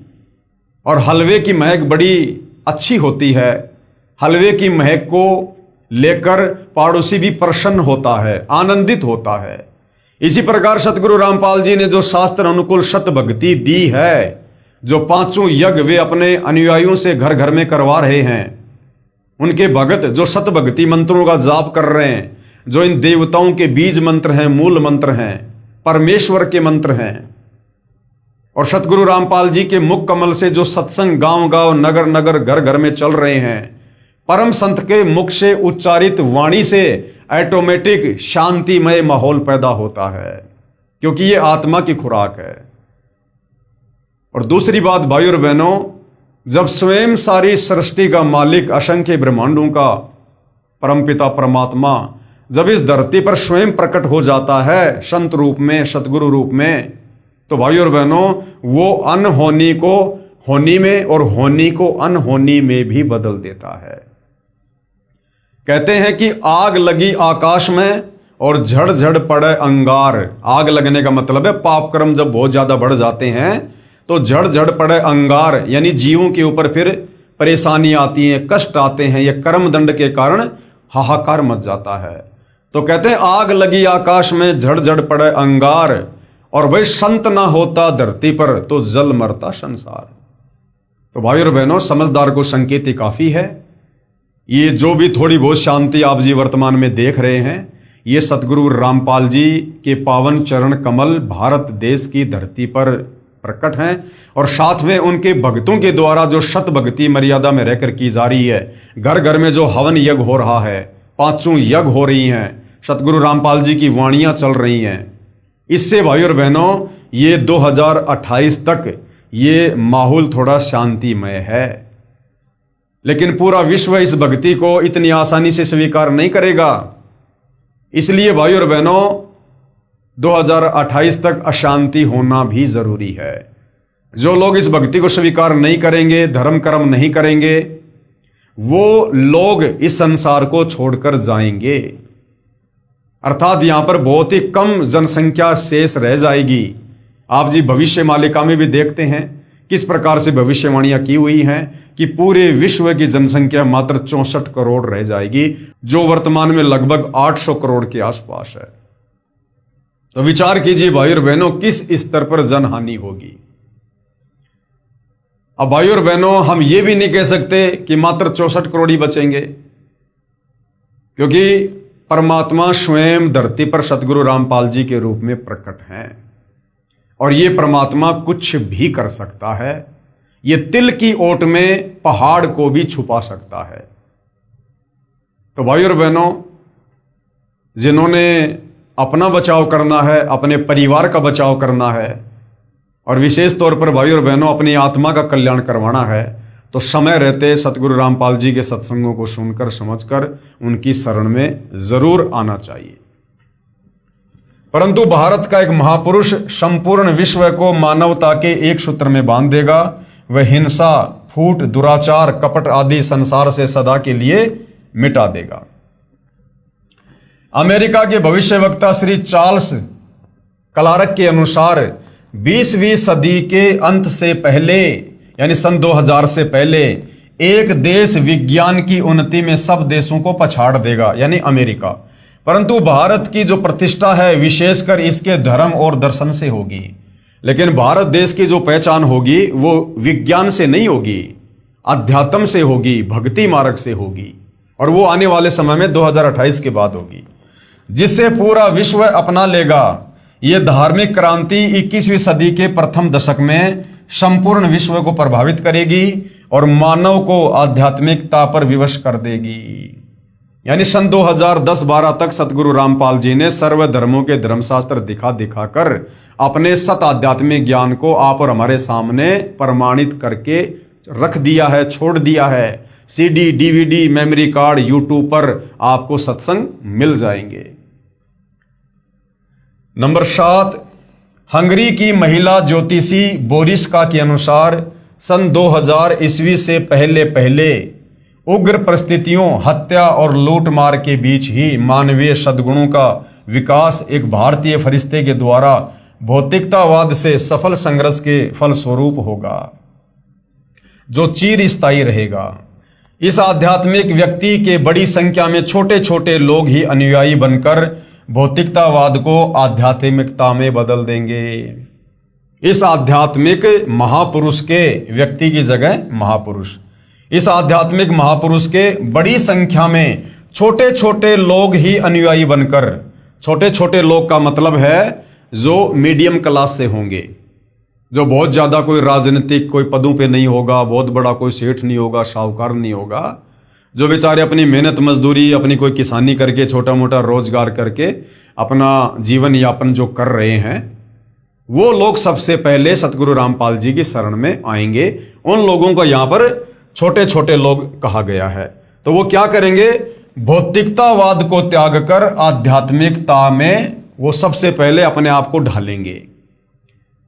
और हलवे की महक बड़ी अच्छी होती है। हलवे की महक को लेकर पड़ोसी भी प्रसन्न होता है, आनंदित होता है। इसी प्रकार सतगुरु रामपाल जी ने जो शास्त्र अनुकूल शत भक्ति दी है, जो 5 यज्ञ वे अपने अनुयायियों से घर घर में करवा रहे हैं, उनके भगत जो शत भक्ति मंत्रों का जाप कर रहे हैं, जो इन देवताओं के बीज मंत्र हैं, मूल मंत्र हैं, परमेश्वर के मंत्र हैं, और सतगुरु रामपाल जी के मुख कमल से जो सत्संग गांव गांव नगर नगर घर घर में चल रहे हैं, परम संत के मुख से उच्चारित वाणी से ऑटोमेटिक शांतिमय माहौल पैदा होता है, क्योंकि ये आत्मा की खुराक है। और दूसरी बात भाई और बहनों, जब स्वयं सारी सृष्टि का मालिक, असंख्य ब्रह्मांडों का परमपिता परमात्मा जब इस धरती पर स्वयं प्रकट हो जाता है संत रूप में, सतगुरु रूप में, तो भाई और बहनों वो अनहोनी को होनी में और होनी को अनहोनी में भी बदल देता है। कहते हैं कि आग लगी आकाश में और झड़ झड़ पड़े अंगार। आग लगने का मतलब है पाप कर्म जब बहुत ज्यादा बढ़ जाते हैं तो झड़ झड़ पड़े अंगार, यानी जीवों के ऊपर फिर परेशानी आती है, कष्ट आते हैं, यह कर्म दंड के कारण हाहाकार मच जाता है। तो कहते हैं आग लगी आकाश में झड़ झड़ पड़े अंगार, और भाई संत ना होता धरती पर तो जल मरता संसार। तो भाई और बहनों, समझदार को संकेत ही काफी है। ये जो भी थोड़ी बहुत शांति आप जी वर्तमान में देख रहे हैं, ये सतगुरु रामपाल जी के पावन चरण कमल भारत देश की धरती पर प्रकट हैं, और साथ में उनके भक्तों के द्वारा जो शत भक्ति मर्यादा में रहकर की जा रही है। घर घर में जो हवन यज्ञ हो रहा है, 5 यज्ञ हो रही हैं, सतगुरु रामपाल जी की वाणियां चल रही हैं, इससे भाई और बहनों ये 2028 तक ये माहौल थोड़ा शांतिमय है। लेकिन पूरा विश्व इस भक्ति को इतनी आसानी से स्वीकार नहीं करेगा। इसलिए भाई और बहनों 2028 तक अशांति होना भी जरूरी है। जो लोग इस भक्ति को स्वीकार नहीं करेंगे, धर्म कर्म नहीं करेंगे, वो लोग इस संसार को छोड़कर जाएंगे। अर्थात यहां पर बहुत ही कम जनसंख्या शेष रह जाएगी। आप जी भविष्य मालिका में भी देखते हैं किस प्रकार से भविष्यवाणियां की हुई हैं कि पूरे विश्व की जनसंख्या मात्र 64 करोड़ रह जाएगी, जो वर्तमान में लगभग 800 करोड़ के आसपास है। तो विचार कीजिए भाई और बहनों किस स्तर पर जनहानि होगी। अब भाई और बहनों हम ये भी नहीं कह सकते कि मात्र 64 करोड़ ही बचेंगे, क्योंकि परमात्मा स्वयं धरती पर सतगुरु रामपाल जी के रूप में प्रकट हैं, और ये परमात्मा कुछ भी कर सकता है। ये तिल की ओट में पहाड़ को भी छुपा सकता है। तो भाई और बहनों, जिन्होंने अपना बचाव करना है, अपने परिवार का बचाव करना है, और विशेष तौर पर भाई और बहनों अपनी आत्मा का कल्याण करवाना है, तो समय रहते सतगुरु रामपाल जी के सत्संगों को सुनकर समझकर उनकी शरण में जरूर आना चाहिए। परंतु भारत का एक महापुरुष संपूर्ण विश्व को मानवता के एक सूत्र में बांध देगा। वह हिंसा, फूट, दुराचार, कपट आदि संसार से सदा के लिए मिटा देगा। अमेरिका के भविष्यवक्ता श्री चार्ल्स क्लार्क के अनुसार 20वीं सदी के अंत से पहले, यानी सन 2000 से पहले, एक देश विज्ञान की उन्नति में सब देशों को पछाड़ देगा, यानी अमेरिका। परंतु भारत की जो प्रतिष्ठा है विशेषकर इसके धर्म और दर्शन से होगी। लेकिन भारत देश की जो पहचान होगी वो विज्ञान से नहीं होगी, अध्यात्म से होगी, भक्ति मार्ग से होगी, और वो आने वाले समय में 2028 के बाद होगी, जिससे पूरा विश्व अपना लेगा। ये धार्मिक क्रांति 21वीं सदी के प्रथम दशक में संपूर्ण विश्व को प्रभावित करेगी और मानव को आध्यात्मिकता पर विवश कर देगी। यानी सन 2010-12 तक सतगुरु रामपाल जी ने सर्व धर्मों के धर्मशास्त्र दिखा दिखाकर अपने सत आध्यात्मिक ज्ञान को आप और हमारे सामने प्रमाणित करके रख दिया है, छोड़ दिया है। CD, DVD, memory card, YouTube पर आपको सत्संग मिल जाएंगे। नंबर 7, हंगरी की महिला ज्योतिषी बोरिस्का के अनुसार सन 2000 ईस्वी से पहले उग्र परिस्थितियों, हत्या और लूटमार के बीच ही मानवीय सद्गुणों का विकास एक भारतीय फरिश्ते के द्वारा भौतिकतावाद से सफल संघर्ष के फलस्वरूप होगा, जो चिरस्थायी रहेगा। इस आध्यात्मिक व्यक्ति के बड़ी संख्या में छोटे छोटे लोग ही अनुयायी बनकर भौतिकतावाद को आध्यात्मिकता में बदल देंगे। इस आध्यात्मिक महापुरुष के व्यक्ति की जगह महापुरुष, इस आध्यात्मिक महापुरुष के बड़ी संख्या में छोटे छोटे लोग ही अनुयायी बनकर, छोटे छोटे लोग का मतलब है जो मीडियम क्लास से होंगे, जो बहुत ज्यादा कोई राजनीतिक कोई पदों पे नहीं होगा, बहुत बड़ा कोई सेठ नहीं होगा, साहूकार नहीं होगा, जो बेचारे अपनी मेहनत मजदूरी, अपनी कोई किसानी करके, छोटा मोटा रोजगार करके अपना जीवन यापन जो कर रहे हैं, वो लोग सबसे पहले सतगुरु रामपाल जी की शरण में आएंगे। उन लोगों को यहां पर छोटे छोटे लोग कहा गया है। तो वो क्या करेंगे? भौतिकतावाद को त्याग कर आध्यात्मिकता में वो सबसे पहले अपने आप को ढालेंगे।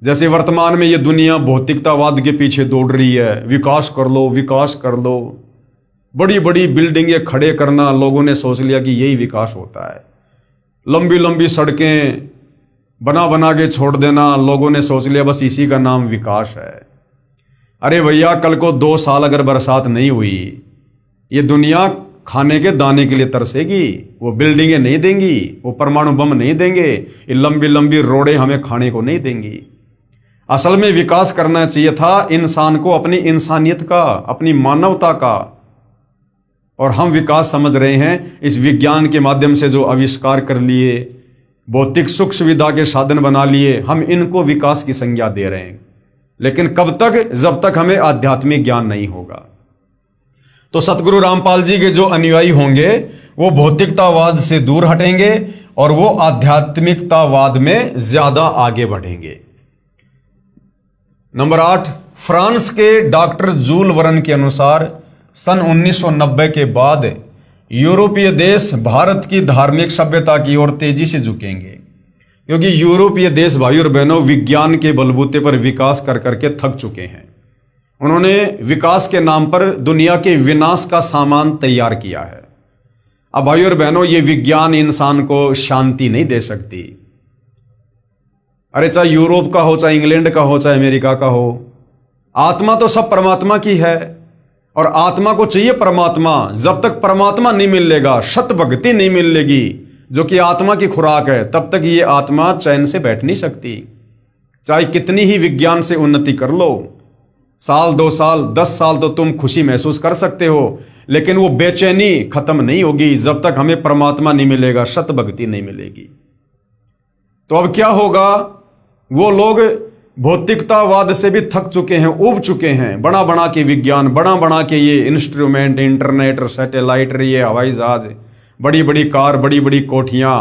जैसे वर्तमान में ये दुनिया भौतिकतावाद के पीछे दौड़ रही है, विकास कर लो, विकास कर लो, बड़ी बड़ी बिल्डिंगें खड़े करना, लोगों ने सोच लिया कि यही विकास होता है। लंबी लंबी सड़कें बना बना के छोड़ देना, लोगों ने सोच लिया बस इसी का नाम विकास है। अरे भैया, कल को 2 साल अगर बरसात नहीं हुई, ये दुनिया खाने के दाने के लिए तरसेगी, वो बिल्डिंगें नहीं देंगी, वो परमाणु बम नहीं देंगे, ये लंबी लंबी रोडें हमें खाने को नहीं देंगी। असल में विकास करना चाहिए था इंसान को अपनी इंसानियत का, अपनी मानवता का, और हम विकास समझ रहे हैं इस विज्ञान के माध्यम से जो आविष्कार कर लिए, भौतिक सुख सुविधा के साधन बना लिए, हम इनको विकास की संज्ञा दे रहे हैं। लेकिन कब तक? जब तक हमें आध्यात्मिक ज्ञान नहीं होगा। तो सतगुरु रामपाल जी के जो अनुयायी होंगे वो भौतिकतावाद से दूर हटेंगे और वो आध्यात्मिकतावाद में ज्यादा आगे बढ़ेंगे। नंबर 8, फ्रांस के डॉक्टर जूल वर्न के अनुसार सन 1990 के बाद यूरोपीय देश भारत की धार्मिक सभ्यता की ओर तेजी से झुकेंगे, क्योंकि यूरोपीय देश भाई और बहनों विज्ञान के बलबूते पर विकास कर करके थक चुके हैं। उन्होंने विकास के नाम पर दुनिया के विनाश का सामान तैयार किया है। अब भाई और बहनों, ये विज्ञान इंसान को शांति नहीं दे सकती। अरे चाहे यूरोप का हो, चाहे इंग्लैंड का हो, चाहे अमेरिका का हो, आत्मा तो सब परमात्मा की है और आत्मा को चाहिए परमात्मा। जब तक परमात्मा नहीं मिलेगा, सत भक्ति नहीं मिलेगी जो कि आत्मा की खुराक है, तब तक ये आत्मा चैन से बैठ नहीं सकती। चाहे कितनी ही विज्ञान से उन्नति कर लो, साल 2 साल 10 साल तो तुम खुशी महसूस कर सकते हो, लेकिन वो बेचैनी खत्म नहीं होगी जब तक हमें परमात्मा नहीं मिलेगा, सत भक्ति नहीं मिलेगी। तो अब क्या होगा? वो लोग भौतिकतावाद से भी थक चुके हैं, उब चुके हैं। बड़ा बड़ा के विज्ञान, बड़ा बड़ा के ये इंस्ट्रूमेंट, इंटरनेट, सैटेलाइट, ये हवाई जहाज, बड़ी बड़ी कार, बड़ी बड़ी कोठियां,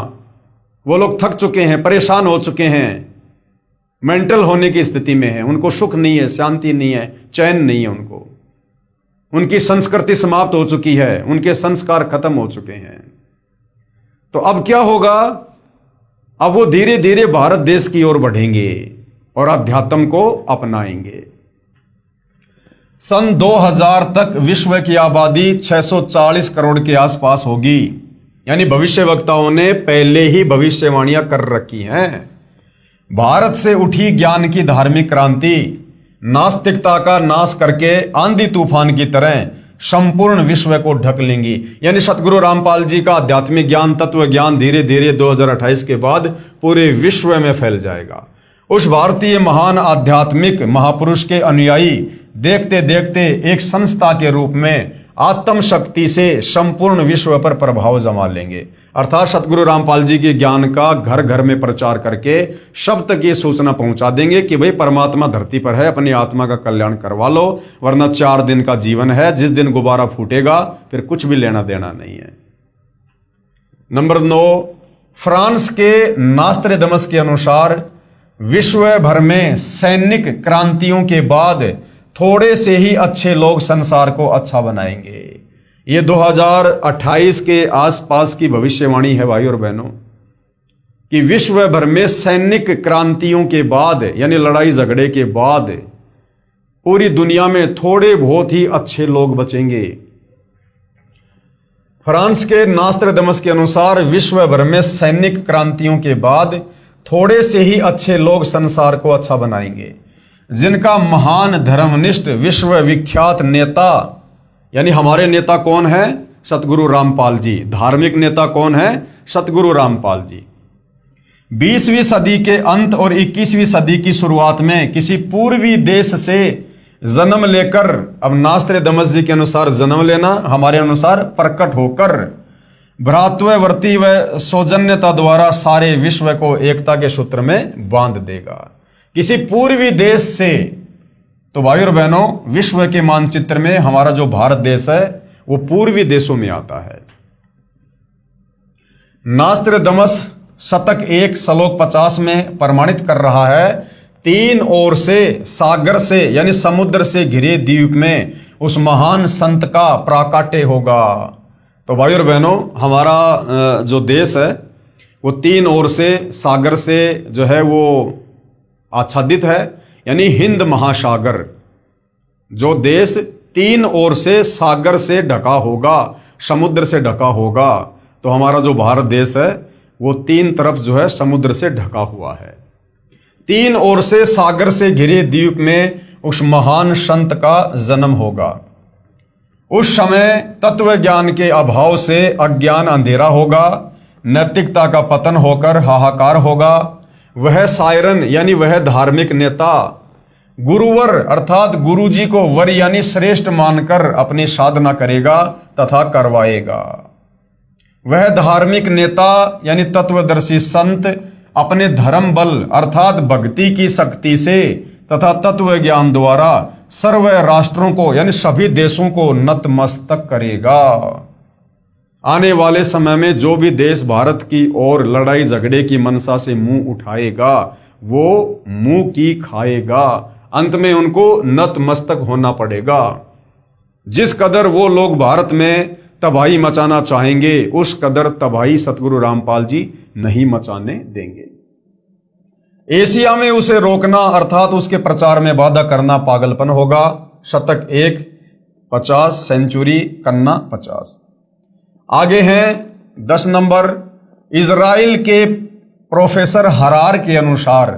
वो लोग थक चुके हैं, परेशान हो चुके हैं, मेंटल होने की स्थिति में है। उनको सुख नहीं है, शांति नहीं है, चैन नहीं है उनको। उनकी संस्कृति समाप्त हो चुकी है, उनके संस्कार खत्म हो चुके हैं। तो अब क्या होगा? अब वो धीरे धीरे भारत देश की ओर बढ़ेंगे और अध्यात्म को अपनाएंगे। सन 2000 तक विश्व की आबादी 640 करोड़ के आसपास होगी। यानी भविष्यवक्ताओं ने पहले ही भविष्यवाणियां कर रखी हैं। भारत से उठी ज्ञान की धार्मिक क्रांति नास्तिकता का नाश करके आंधी तूफान की तरह संपूर्ण विश्व को ढक लेंगी। यानी सतगुरु रामपाल जी का आध्यात्मिक ज्ञान, तत्व ज्ञान धीरे धीरे 2028 के बाद पूरे विश्व में फैल जाएगा। उस भारतीय महान आध्यात्मिक महापुरुष के अनुयायी देखते देखते एक संस्था के रूप में आत्म शक्ति से संपूर्ण विश्व पर प्रभाव जमा लेंगे। अर्थात सतगुरु रामपाल जी के ज्ञान का घर घर में प्रचार करके सब तक ये सूचना पहुंचा देंगे कि भाई परमात्मा धरती पर है, अपनी आत्मा का कल्याण करवा लो, वरना 4 दिन का जीवन है, जिस दिन गुब्बारा फूटेगा फिर कुछ भी लेना देना नहीं है। नंबर 9, फ्रांस के नास्त्रेदमस के अनुसार विश्व भर में सैनिक क्रांतियों के बाद थोड़े से ही अच्छे लोग संसार को अच्छा बनाएंगे। ये 2028 के आसपास की भविष्यवाणी है भाई और बहनों, कि विश्व भर में सैनिक क्रांतियों के बाद यानी लड़ाई झगड़े के बाद पूरी दुनिया में थोड़े बहुत ही अच्छे लोग बचेंगे। फ्रांस के नास्त्रेदमस के अनुसार विश्व भर में सैनिक क्रांतियों के बाद थोड़े से ही अच्छे लोग संसार को अच्छा बनाएंगे, जिनका महान धर्मनिष्ठ विश्व विख्यात नेता, यानी हमारे नेता कौन है? सतगुरु रामपाल जी। धार्मिक नेता कौन है? सतगुरु रामपाल जी। 20वीं सदी के अंत और 21वीं सदी की शुरुआत में किसी पूर्वी देश से जन्म लेकर, अब नास्त्रेदमस जी के अनुसार जन्म लेना, हमारे अनुसार प्रकट होकर भ्रातृवर्ती व सौजन्यता द्वारा सारे विश्व को एकता के सूत्र में बांध देगा। किसी पूर्वी देश से, तो भाई और बहनों विश्व के मानचित्र में हमारा जो भारत देश है वो पूर्वी देशों में आता है। नास्त्रेदमस शतक 1 श्लोक 50 में प्रमाणित कर रहा है, 3 ओर से सागर से यानी समुद्र से घिरे द्वीप में उस महान संत का प्राकट्य होगा। तो भाई और बहनों हमारा जो देश है वो 3 ओर से सागर से जो है वो आच्छादित है, यानी हिंद महासागर। जो देश 3 ओर से सागर से ढका होगा, समुद्र से ढका होगा, तो हमारा जो भारत देश है वो 3 तरफ जो है समुद्र से ढका हुआ है। 3 ओर से सागर से घिरे द्वीप में उस महान संत का जन्म होगा। उस समय तत्व ज्ञान के अभाव से अज्ञान अंधेरा होगा, नैतिकता का पतन होकर हाहाकार होगा। वह सायरन यानी वह धार्मिक नेता गुरुवर अर्थात गुरुजी को वर यानी श्रेष्ठ मानकर अपनी साधना करेगा तथा करवाएगा। वह धार्मिक नेता यानी तत्वदर्शी संत अपने धर्म बल अर्थात भक्ति की शक्ति से तथा तत्व ज्ञान द्वारा सर्व राष्ट्रों को यानी सभी देशों को नतमस्तक करेगा। आने वाले समय में जो भी देश भारत की ओर लड़ाई झगड़े की मनसा से मुंह उठाएगा वो मुंह की खाएगा। अंत में उनको नतमस्तक होना पड़ेगा। जिस कदर वो लोग भारत में तबाही मचाना चाहेंगे उस कदर तबाही सतगुरु रामपाल जी नहीं मचाने देंगे। एशिया में उसे रोकना अर्थात उसके प्रचार में बाधा करना पागलपन होगा। शतक 1 50 सेंचुरी कन्ना 50। आगे हैं 10 नंबर। इजराइल के प्रोफेसर हरार के अनुसार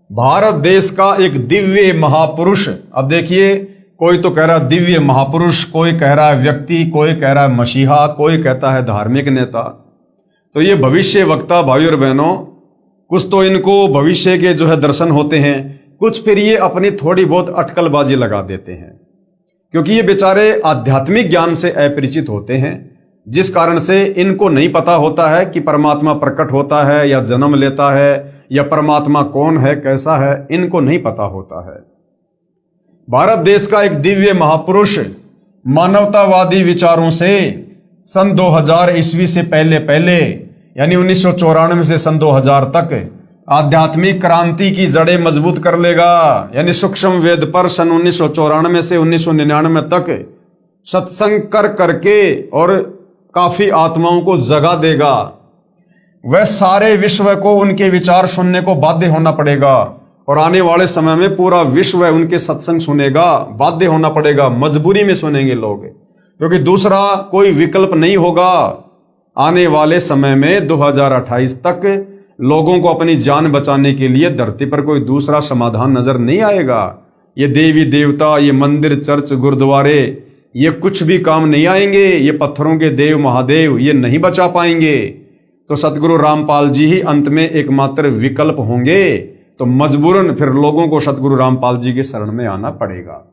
भारत देश का एक दिव्य महापुरुष, अब देखिए कोई तो कह रहा है दिव्य महापुरुष, कोई कह रहा है व्यक्ति, कोई कह रहा है मसीहा, कोई कहता है धार्मिक नेता। तो ये भविष्य वक्ता भाई और बहनों, कुछ तो इनको भविष्य के जो है दर्शन होते हैं, कुछ फिर ये अपनी थोड़ी बहुत अटकलबाजी लगा देते हैं, क्योंकि ये बेचारे आध्यात्मिक ज्ञान से अपरिचित होते हैं, जिस कारण से इनको नहीं पता होता है कि परमात्मा प्रकट होता है या जन्म लेता है या परमात्मा कौन है कैसा है, इनको नहीं पता होता है। भारत देश का एक दिव्य महापुरुष मानवतावादी विचारों से सन 2000 ईस्वी से पहले यानी 1994 से सन 2000 तक आध्यात्मिक क्रांति की जड़ें मजबूत कर लेगा। यानी सूक्ष्म वेद पर सन 1994 से 1999 तक सत्संग कर करके और काफी आत्माओं को जगा देगा। वह सारे विश्व को उनके विचार सुनने को बाध्य होना पड़ेगा और आने वाले समय में पूरा विश्व उनके सत्संग सुनेगा, बाध्य होना पड़ेगा, मजबूरी में सुनेंगे लोग, क्योंकि दूसरा कोई विकल्प नहीं होगा। आने वाले समय में 2028 तक लोगों को अपनी जान बचाने के लिए धरती पर कोई दूसरा समाधान नजर नहीं आएगा। ये देवी देवता, ये मंदिर चर्च गुरुद्वारे, ये कुछ भी काम नहीं आएंगे। ये पत्थरों के देव महादेव ये नहीं बचा पाएंगे। तो सतगुरु रामपाल जी ही अंत में एकमात्र विकल्प होंगे। तो मजबूरन फिर लोगों को सतगुरु रामपाल जी के शरण में आना पड़ेगा।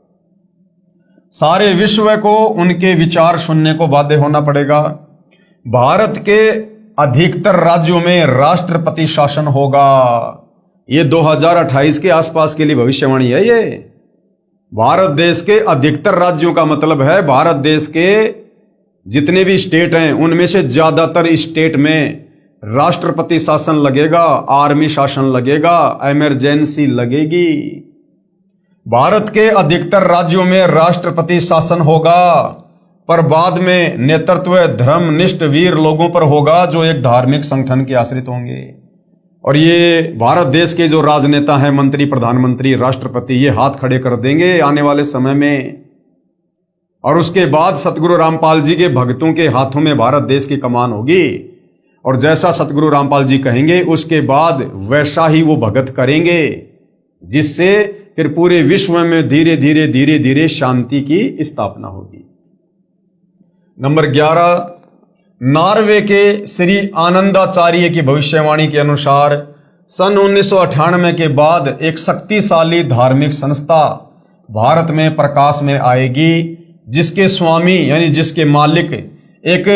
सारे विश्व को उनके विचार सुनने को बाध्य होना पड़ेगा। भारत के अधिकतर राज्यों में राष्ट्रपति शासन होगा। ये 2028 के आसपास के लिए भविष्यवाणी है। ये भारत देश के अधिकतर राज्यों का मतलब है भारत देश के जितने भी स्टेट हैं उनमें से ज्यादातर स्टेट में राष्ट्रपति शासन लगेगा, आर्मी शासन लगेगा, इमरजेंसी लगेगी। भारत के अधिकतर राज्यों में राष्ट्रपति शासन होगा, पर बाद में नेतृत्व धर्मनिष्ठ वीर लोगों पर होगा जो एक धार्मिक संगठन के आश्रित होंगे। और ये भारत देश के जो राजनेता हैं, मंत्री, प्रधानमंत्री, राष्ट्रपति, ये हाथ खड़े कर देंगे आने वाले समय में। और उसके बाद सतगुरु रामपाल जी के भक्तों के हाथों में भारत देश की कमान होगी। और जैसा सतगुरु रामपाल जी कहेंगे उसके बाद वैसा ही वो भगत करेंगे, जिससे फिर पूरे विश्व में धीरे धीरे धीरे धीरे शांति की स्थापना होगी। नंबर 11, नॉर्वे के श्री आनंदाचार्य की भविष्यवाणी के अनुसार सन 1998 के बाद एक शक्तिशाली धार्मिक संस्था भारत में प्रकाश में आएगी, जिसके स्वामी यानी जिसके मालिक एक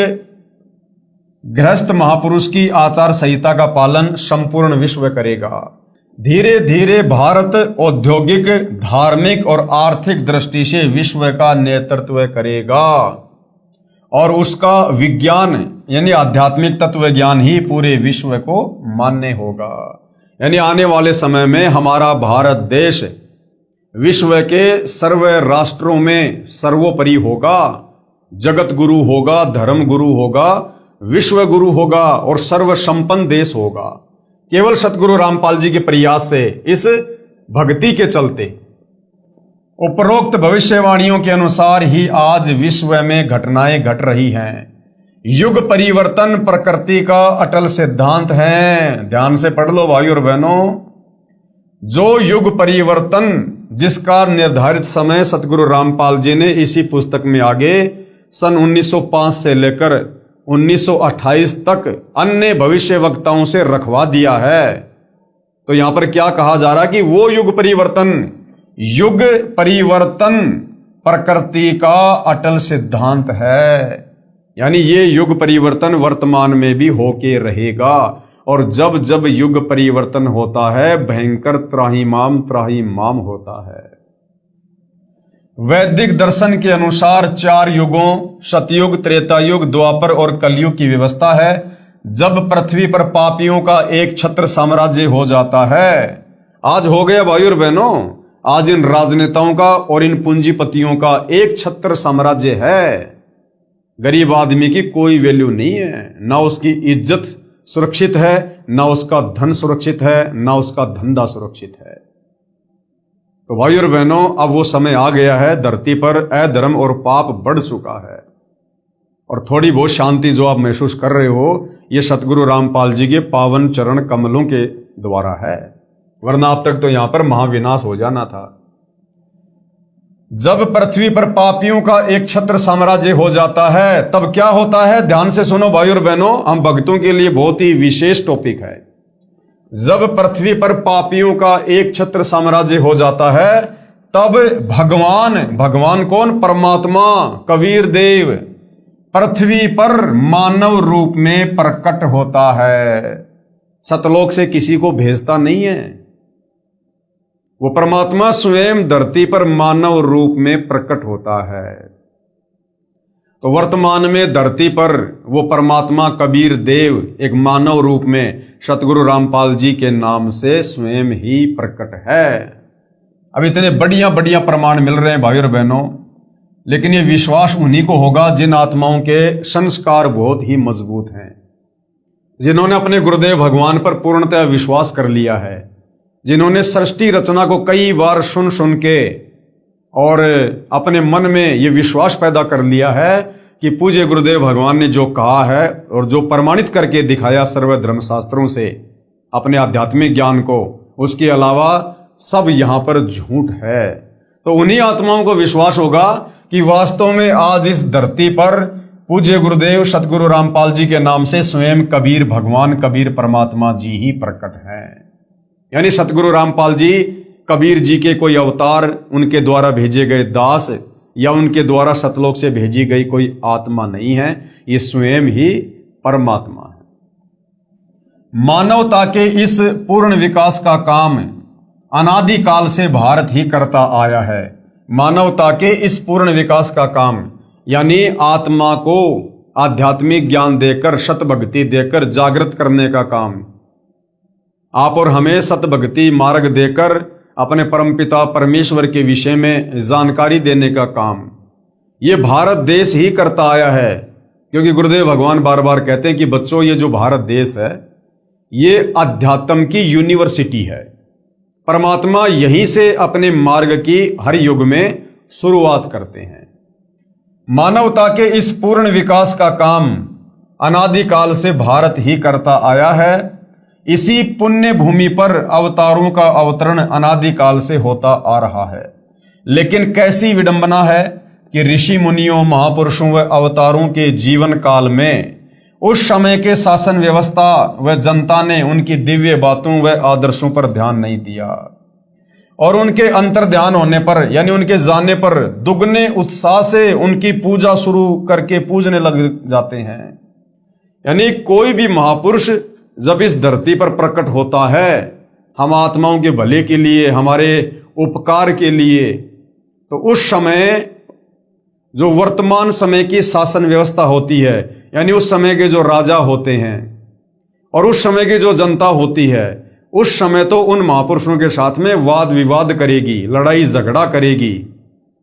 गृहस्थ महापुरुष की आचार संहिता का पालन संपूर्ण विश्व करेगा। धीरे धीरे भारत औद्योगिक, धार्मिक और आर्थिक दृष्टि से विश्व का नेतृत्व करेगा और उसका विज्ञान यानी आध्यात्मिक तत्व ज्ञान ही पूरे विश्व को मान्य होगा। यानी आने वाले समय में हमारा भारत देश विश्व के सर्व राष्ट्रों में सर्वोपरि होगा, जगत गुरु होगा, धर्म गुरु होगा, विश्व गुरु होगा और सर्व संपन्न देश होगा। केवल सतगुरु रामपाल जी के प्रयास से, इस भक्ति के चलते उपरोक्त भविष्यवाणियों के अनुसार ही आज विश्व में घटनाएं घट रही हैं। युग परिवर्तन प्रकृति का अटल सिद्धांत है। ध्यान से पढ़ लो भाई और बहनों। जो युग परिवर्तन जिसका निर्धारित समय सतगुरु रामपाल जी ने इसी पुस्तक में आगे सन 1905 से लेकर 1928 तक अन्य भविष्य वक्ताओं से रखवा दिया है। तो यहां पर क्या कहा जा रहा है कि वो युग परिवर्तन प्रकृति का अटल सिद्धांत है। यानी ये युग परिवर्तन वर्तमान में भी होके रहेगा। और जब जब युग परिवर्तन होता है भयंकर त्राहिमाम होता है। वैदिक दर्शन के अनुसार 4 युगों सतयुग, त्रेतायुग, द्वापर और कलयुग की व्यवस्था है। जब पृथ्वी पर पापियों का एक छत्र साम्राज्य हो जाता है, आज हो गया भाई और बहनों, आज इन राजनेताओं का और इन पूंजीपतियों का एक छत्र साम्राज्य है। गरीब आदमी की कोई वैल्यू नहीं है, ना उसकी इज्जत सुरक्षित है, ना उसका धन सुरक्षित है, ना उसका धंधा सुरक्षित है। तो भाई और बहनों, अब वो समय आ गया है, धरती पर अधर्म और पाप बढ़ चुका है। और थोड़ी बहुत शांति जो आप महसूस कर रहे हो, ये सतगुरु रामपाल जी के पावन चरण कमलों के द्वारा है, वरना अब तक तो यहां पर महाविनाश हो जाना था। जब पृथ्वी पर पापियों का एक छत्र साम्राज्य हो जाता है तब क्या होता है? ध्यान से सुनो भाई और बहनों, हम भक्तों के लिए बहुत ही विशेष टॉपिक है। जब पृथ्वी पर पापियों का एक छत्र साम्राज्य हो जाता है तब भगवान कौन? परमात्मा कबीर देव पृथ्वी पर मानव रूप में प्रकट होता है। सतलोक से किसी को भेजता नहीं है, वो परमात्मा स्वयं धरती पर मानव रूप में प्रकट होता है। तो वर्तमान में धरती पर वो परमात्मा कबीर देव एक मानव रूप में सतगुरु रामपाल जी के नाम से स्वयं ही प्रकट है। अब इतने बढ़िया प्रमाण मिल रहे हैं भाई और बहनों, लेकिन ये विश्वास उन्हीं को होगा जिन आत्माओं के संस्कार बहुत ही मजबूत हैं, जिन्होंने अपने गुरुदेव भगवान पर पूर्णतः विश्वास कर लिया है, जिन्होंने सृष्टि रचना को कई बार सुन के और अपने मन में ये विश्वास पैदा कर लिया है कि पूज्य गुरुदेव भगवान ने जो कहा है और जो प्रमाणित करके दिखाया सर्व धर्म शास्त्रों से अपने आध्यात्मिक ज्ञान को, उसके अलावा सब यहां पर झूठ है। तो उन्हीं आत्माओं को विश्वास होगा कि वास्तव में आज इस धरती पर पूज्य गुरुदेव सतगुरु रामपाल जी के नाम से स्वयं कबीर भगवान, कबीर परमात्मा जी ही प्रकट हैं। यानी सतगुरु रामपाल जी कबीर जी के कोई अवतार, उनके द्वारा भेजे गए दास या उनके द्वारा सतलोक से भेजी गई कोई आत्मा नहीं है, ये स्वयं ही परमात्मा है। मानवता के इस पूर्ण विकास का काम अनादिकाल से भारत ही करता आया है। मानवता के इस पूर्ण विकास का काम यानी आत्मा को आध्यात्मिक ज्ञान देकर, सतभक्ति देकर जागृत करने का काम, आप और हमें सतभक्ति मार्ग देकर अपने परमपिता परमेश्वर के विषय में जानकारी देने का काम ये भारत देश ही करता आया है। क्योंकि गुरुदेव भगवान बार बार कहते हैं कि बच्चों, ये जो भारत देश है ये अध्यात्म की यूनिवर्सिटी है। परमात्मा यहीं से अपने मार्ग की हर युग में शुरुआत करते हैं। मानवता के इस पूर्ण विकास का काम अनादिकाल से भारत ही करता आया है। इसी पुण्य भूमि पर अवतारों का अवतरण अनादिकाल से होता आ रहा है। लेकिन कैसी विडंबना है कि ऋषि मुनियों, महापुरुषों व अवतारों के जीवन काल में उस समय के शासन व्यवस्था व जनता ने उनकी दिव्य बातों व आदर्शों पर ध्यान नहीं दिया और उनके अंतर ध्यान होने पर यानी उनके जानने पर दुगने उत्साह से उनकी पूजा शुरू करके पूजने लग जाते हैं। यानी कोई भी महापुरुष जब इस धरती पर प्रकट होता है हम आत्माओं के भले के लिए, हमारे उपकार के लिए, तो उस समय जो वर्तमान समय की शासन व्यवस्था होती है यानी उस समय के जो राजा होते हैं और उस समय की जो जनता होती है, उस समय तो उन महापुरुषों के साथ में वाद विवाद करेगी, लड़ाई झगड़ा करेगी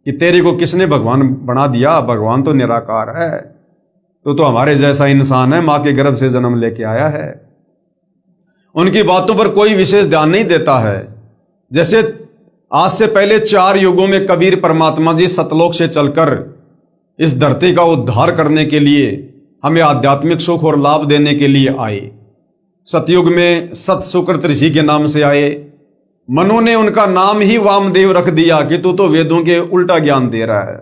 कि तेरे को किसने भगवान बना दिया, भगवान तो निराकार है, तो हमारे जैसा इंसान है, मां के गर्भ से जन्म लेके आया है। उनकी बातों पर कोई विशेष ध्यान नहीं देता है। जैसे आज से पहले 4 युगों में कबीर परमात्मा जी सतलोक से चलकर इस धरती का उद्धार करने के लिए, हमें आध्यात्मिक सुख और लाभ देने के लिए आए। सतयुग में सत सुकृत ऋषि के नाम से आए। मनु ने उनका नाम ही वामदेव रख दिया कि तू तो वेदों के उल्टा ज्ञान दे रहा है।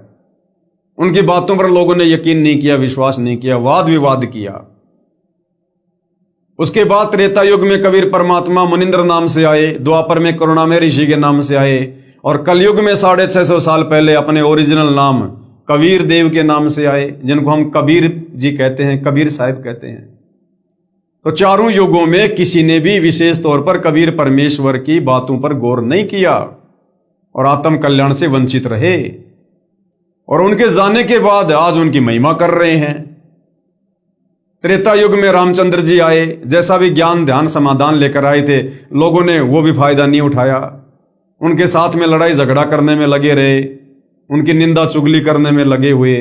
उनकी बातों पर लोगों ने यकीन नहीं किया, विश्वास नहीं किया, वाद विवाद किया। उसके बाद त्रेता युग में कबीर परमात्मा मुनिंद्र नाम से आए, द्वापर में करुणामय ऋषि के नाम से आए और कलयुग में 650 साल पहले अपने ओरिजिनल नाम कबीर देव के नाम से आए, जिनको हम कबीर जी कहते हैं, कबीर साहिब कहते हैं। तो चारों युगों में किसी ने भी विशेष तौर पर कबीर परमेश्वर की बातों पर गौर नहीं किया और आत्म कल्याण से वंचित रहे और उनके जाने के बाद आज उनकी महिमा कर रहे हैं। त्रेता युग में रामचंद्र जी आए, जैसा भी ज्ञान ध्यान समाधान लेकर आए थे, लोगों ने वो भी फायदा नहीं उठाया, उनके साथ में लड़ाई झगड़ा करने में लगे रहे, उनकी निंदा चुगली करने में लगे हुए।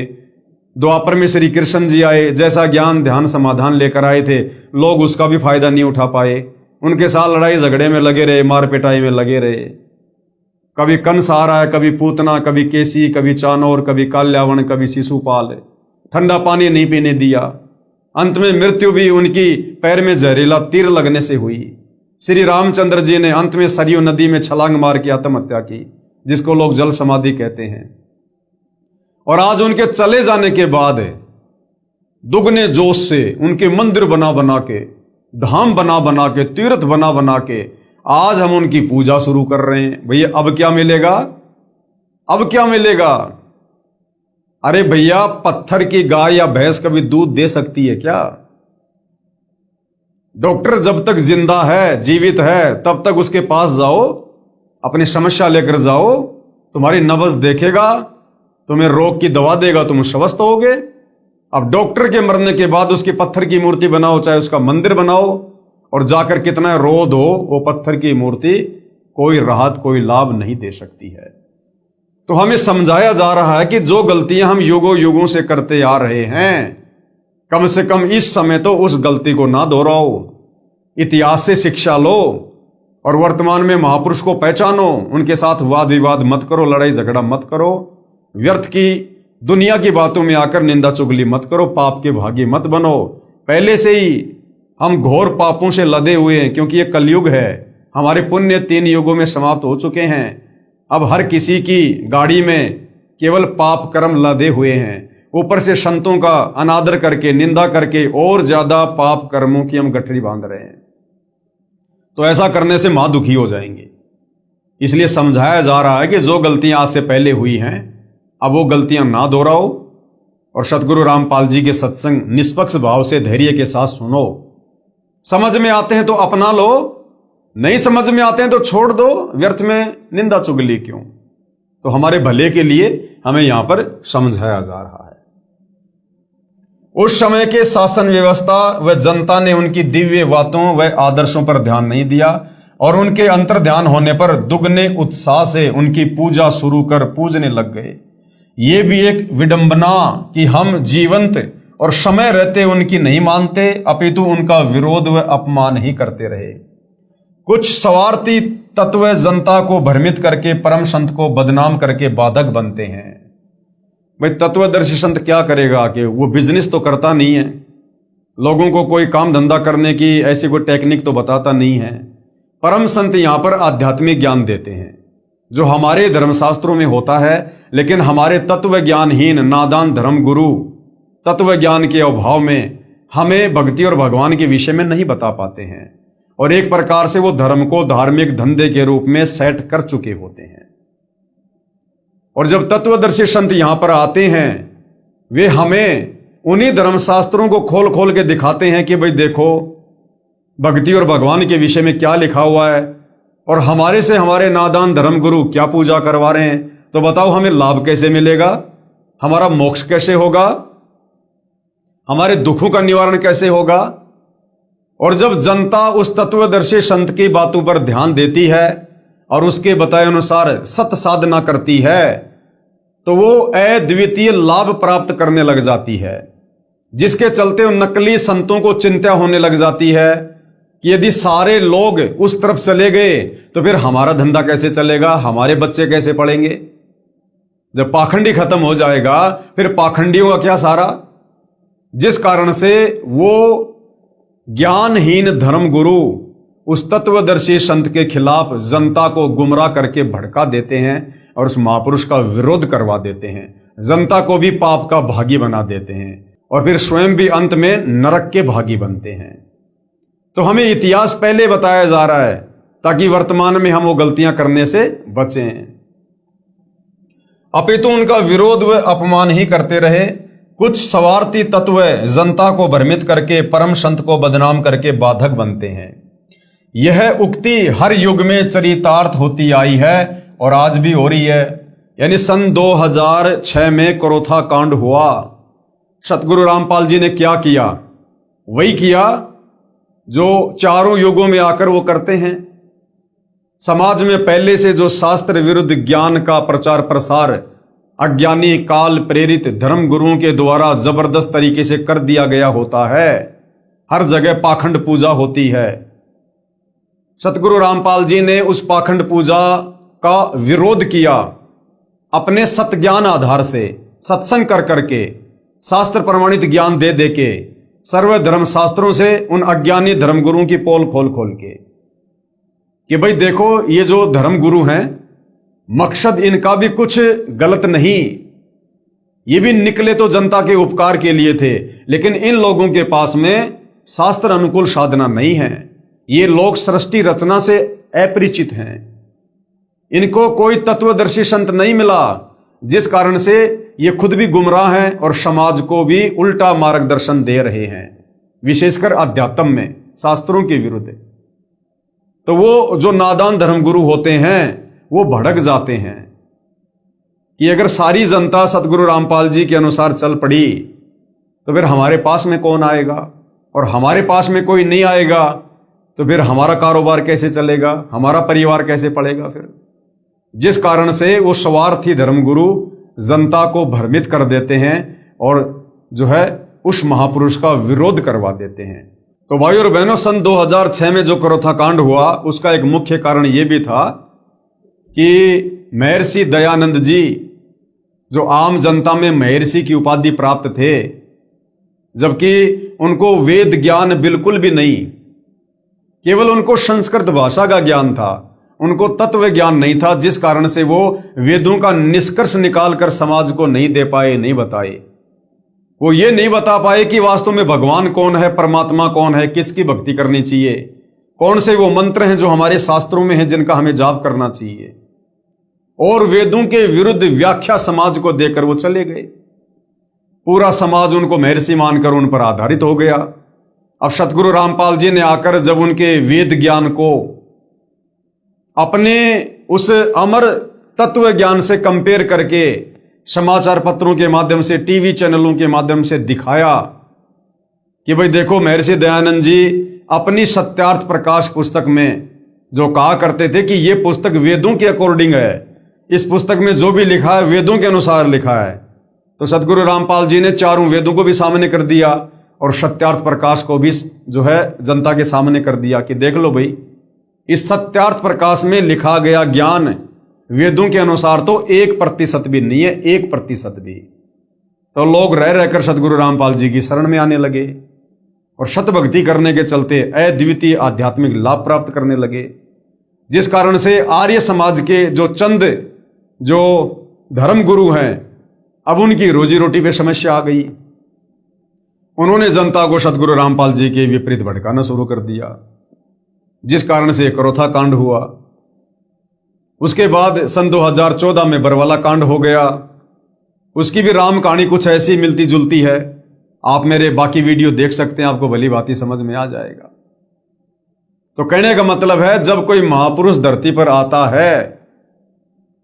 द्वापर में श्री कृष्ण जी आए, जैसा ज्ञान ध्यान समाधान लेकर आए थे, लोग उसका भी फायदा नहीं उठा पाए, उनके साथ लड़ाई झगड़े में लगे रहे, मार पिटाई में लगे रहे। कभी कंस आ रहा है, कभी पूतना, कभी केसी, कभी चानोर, कभी काल्यावन, कभी शिशुपाल, ठंडा पानी नहीं पीने दिया। अंत में मृत्यु भी उनकी पैर में जहरीला तीर लगने से हुई। श्री रामचंद्र जी ने अंत में सरयू नदी में छलांग मार के आत्महत्या की, जिसको लोग जल समाधि कहते हैं। और आज उनके चले जाने के बाद दुगने जोश से उनके मंदिर बना बना के, धाम बना बना के, तीर्थ बना बना के आज हम उनकी पूजा शुरू कर रहे हैं। भैया अब क्या मिलेगा? अब क्या मिलेगा? अरे भैया, पत्थर की गाय या भैंस कभी दूध दे सकती है क्या? डॉक्टर जब तक जिंदा है, जीवित है, तब तक उसके पास जाओ, अपनी समस्या लेकर जाओ, तुम्हारी नब्ज देखेगा, तुम्हें रोग की दवा देगा, तुम स्वस्थ होगे। अब डॉक्टर के मरने के बाद उसकी पत्थर की मूर्ति बनाओ, चाहे उसका मंदिर बनाओ, और जाकर कितना रो दो, वो पत्थर की मूर्ति कोई राहत, कोई लाभ नहीं दे सकती है। तो हमें समझाया जा रहा है कि जो गलतियां हम युगों युगों से करते आ रहे हैं, कम से कम इस समय तो उस गलती को ना दोहराओ, इतिहास से शिक्षा लो और वर्तमान में महापुरुष को पहचानो, उनके साथ वाद विवाद मत करो, लड़ाई झगड़ा मत करो, व्यर्थ की दुनिया की बातों में आकर निंदा चुगली मत करो, पाप के भागी मत बनो। पहले से ही हम घोर पापों से लदे हुए हैं, क्योंकि ये कलयुग है। हमारे पुण्य 3 युगों में समाप्त हो चुके हैं। अब हर किसी की गाड़ी में केवल पाप कर्म लदे हुए हैं। ऊपर से संतों का अनादर करके, निंदा करके और ज्यादा पाप कर्मों की हम गठरी बांध रहे हैं। तो ऐसा करने से महादुखी हो जाएंगे। इसलिए समझाया जा रहा है कि जो गलतियां आज से पहले हुई हैं अब वो गलतियां ना दोहराओ और सतगुरु रामपाल जी के सत्संग निष्पक्ष भाव से धैर्य के साथ सुनो। समझ में आते हैं तो अपना लो, नहीं समझ में आते हैं तो छोड़ दो, व्यर्थ में निंदा चुगली क्यों। तो हमारे भले के लिए हमें यहां पर समझाया जा रहा है। उस समय के शासन व्यवस्था व जनता ने उनकी दिव्य बातों व आदर्शों पर ध्यान नहीं दिया और उनके अंतर ध्यान होने पर दुगने उत्साह से उनकी पूजा शुरू कर पूजने लग गए। ये भी एक विडंबना कि हम जीवंत और समय रहते उनकी नहीं मानते, अपितु उनका विरोध व अपमान ही करते रहे। कुछ स्वार्थी तत्व जनता को भ्रमित करके परम संत को बदनाम करके बाधक बनते हैं। भाई तत्वदर्शी संत क्या करेगा कि वो बिजनेस तो करता नहीं है, लोगों को कोई काम धंधा करने की ऐसी कोई टेक्निक तो बताता नहीं है। परम संत यहां पर आध्यात्मिक ज्ञान देते हैं जो हमारे धर्मशास्त्रों में होता है, लेकिन हमारे तत्व ज्ञानहीन नादान धर्म गुरु तत्व ज्ञान के अभाव में हमें भक्ति और भगवान के विषय में नहीं बता पाते हैं और एक प्रकार से वो धर्म को धार्मिक धंधे के रूप में सेट कर चुके होते हैं। और जब तत्वदर्शी संत यहां पर आते हैं, वे हमें उन्हीं धर्मशास्त्रों को खोल खोल के दिखाते हैं कि भाई देखो भक्ति और भगवान के विषय में क्या लिखा हुआ है और हमारे से हमारे नादान धर्म गुरु क्या पूजा करवा रहे हैं। तो बताओ हमें लाभ कैसे मिलेगा, हमारा मोक्ष कैसे होगा, हमारे दुखों का निवारण कैसे होगा। और जब जनता उस तत्वदर्शी संत की बातों पर ध्यान देती है और उसके बताए अनुसार सत साधना करती है तो वो अद्वितीय लाभ प्राप्त करने लग जाती है, जिसके चलते उन नकली संतों को चिंता होने लग जाती है कि यदि सारे लोग उस तरफ चले गए तो फिर हमारा धंधा कैसे चलेगा, हमारे बच्चे कैसे पढ़ेंगे। जब पाखंडी खत्म हो जाएगा फिर पाखंडियों का क्या सहारा। जिस कारण से वो ज्ञानहीन धर्म गुरु उस तत्वदर्शी संत के खिलाफ जनता को गुमराह करके भड़का देते हैं और उस महापुरुष का विरोध करवा देते हैं, जनता को भी पाप का भागी बना देते हैं और फिर स्वयं भी अंत में नरक के भागी बनते हैं। तो हमें इतिहास पहले बताया जा रहा है ताकि वर्तमान में हम वो गलतियां करने से बचें, अपितु उनका विरोध व अपमान ही करते रहे। कुछ स्वार्थी तत्व जनता को भ्रमित करके परम संत को बदनाम करके बाधक बनते हैं। यह उक्ति हर युग में चरितार्थ होती आई है और आज भी हो रही है। यानी सन 2006 में करोथा कांड हुआ, सतगुरु रामपाल जी ने क्या किया, वही किया जो चारों युगों में आकर वो करते हैं। समाज में पहले से जो शास्त्र विरुद्ध ज्ञान का प्रचार प्रसार अज्ञानी काल प्रेरित धर्म गुरुओं के द्वारा जबरदस्त तरीके से कर दिया गया होता है, हर जगह पाखंड पूजा होती है। सतगुरु रामपाल जी ने उस पाखंड पूजा का विरोध किया, अपने सत्ज्ञान आधार से सत्संग कर करके शास्त्र प्रमाणित ज्ञान दे दे के सर्व धर्म शास्त्रों से उन अज्ञानी धर्म गुरुओं की पोल खोल खोल के कि भाई देखो ये जो धर्म गुरु हैं मकसद इनका भी कुछ गलत नहीं, ये भी निकले तो जनता के उपकार के लिए थे, लेकिन इन लोगों के पास में शास्त्र अनुकूल साधना नहीं है। ये लोग सृष्टि रचना से अपरिचित हैं, इनको कोई तत्वदर्शी संत नहीं मिला, जिस कारण से ये खुद भी गुमराह हैं और समाज को भी उल्टा मार्गदर्शन दे रहे हैं, विशेषकर अध्यात्म में शास्त्रों के विरुद्ध। तो वो जो नादान धर्मगुरु होते हैं वो भड़क जाते हैं कि अगर सारी जनता सतगुरु रामपाल जी के अनुसार चल पड़ी तो फिर हमारे पास में कौन आएगा, और हमारे पास में कोई नहीं आएगा तो फिर हमारा कारोबार कैसे चलेगा, हमारा परिवार कैसे पड़ेगा फिर। जिस कारण से वो स्वार्थी धर्मगुरु जनता को भ्रमित कर देते हैं और जो है उस महापुरुष का विरोध करवा देते हैं। तो भाई और बहनों, सन 2006 में जो करोथा कांड हुआ उसका एक मुख्य कारण यह भी था कि महर्षि दयानंद जी, जो आम जनता में महर्षि की उपाधि प्राप्त थे, जबकि उनको वेद ज्ञान बिल्कुल भी नहीं, केवल उनको संस्कृत भाषा का ज्ञान था, उनको तत्व ज्ञान नहीं था, जिस कारण से वो वेदों का निष्कर्ष निकालकर समाज को नहीं दे पाए, नहीं बताए। वो ये नहीं बता पाए कि वास्तव में भगवान कौन है, परमात्मा कौन है, किसकी भक्ति करनी चाहिए, कौन से वो मंत्र हैं जो हमारे शास्त्रों में हैं जिनका हमें जाप करना चाहिए। और वेदों के विरुद्ध व्याख्या समाज को देकर वो चले गए। पूरा समाज उनको महर्षि मानकर उन पर आधारित हो गया। अब सतगुरु रामपाल जी ने आकर जब उनके वेद ज्ञान को अपने उस अमर तत्व ज्ञान से कंपेयर करके समाचार पत्रों के माध्यम से, टीवी चैनलों के माध्यम से दिखाया कि भाई देखो, महर्षि दयानंद जी अपनी सत्यार्थ प्रकाश पुस्तक में जो कहा करते थे कि ये पुस्तक वेदों के अकॉर्डिंग है, इस पुस्तक में जो भी लिखा है वेदों के अनुसार लिखा है, तो सतगुरु रामपाल जी ने चारों वेदों को भी सामने कर दिया और सत्यार्थ प्रकाश को भी जो है जनता के सामने कर दिया कि देख लो भाई, इस सत्यार्थ प्रकाश में लिखा गया ज्ञान वेदों के अनुसार तो 1% भी नहीं है, 1% भी। तो लोग रह रहकर सतगुरु रामपाल जी की शरण में आने लगे और शतभक्ति करने के चलते अद्वितीय आध्यात्मिक लाभ प्राप्त करने लगे, जिस कारण से आर्य समाज के जो चंद जो धर्म गुरु हैं, अब उनकी रोजी रोटी पे समस्या आ गई। उन्होंने जनता को सतगुरु रामपाल जी के विपरीत भड़काना शुरू कर दिया, जिस कारण से करोथा कांड हुआ। उसके बाद सन 2014 में बरवाला कांड हो गया। उसकी भी राम कहानी कुछ ऐसी मिलती जुलती है। आप मेरे बाकी वीडियो देख सकते हैं, आपको भली भांति समझ में आ जाएगा। तो कहने का मतलब है, जब कोई महापुरुष धरती पर आता है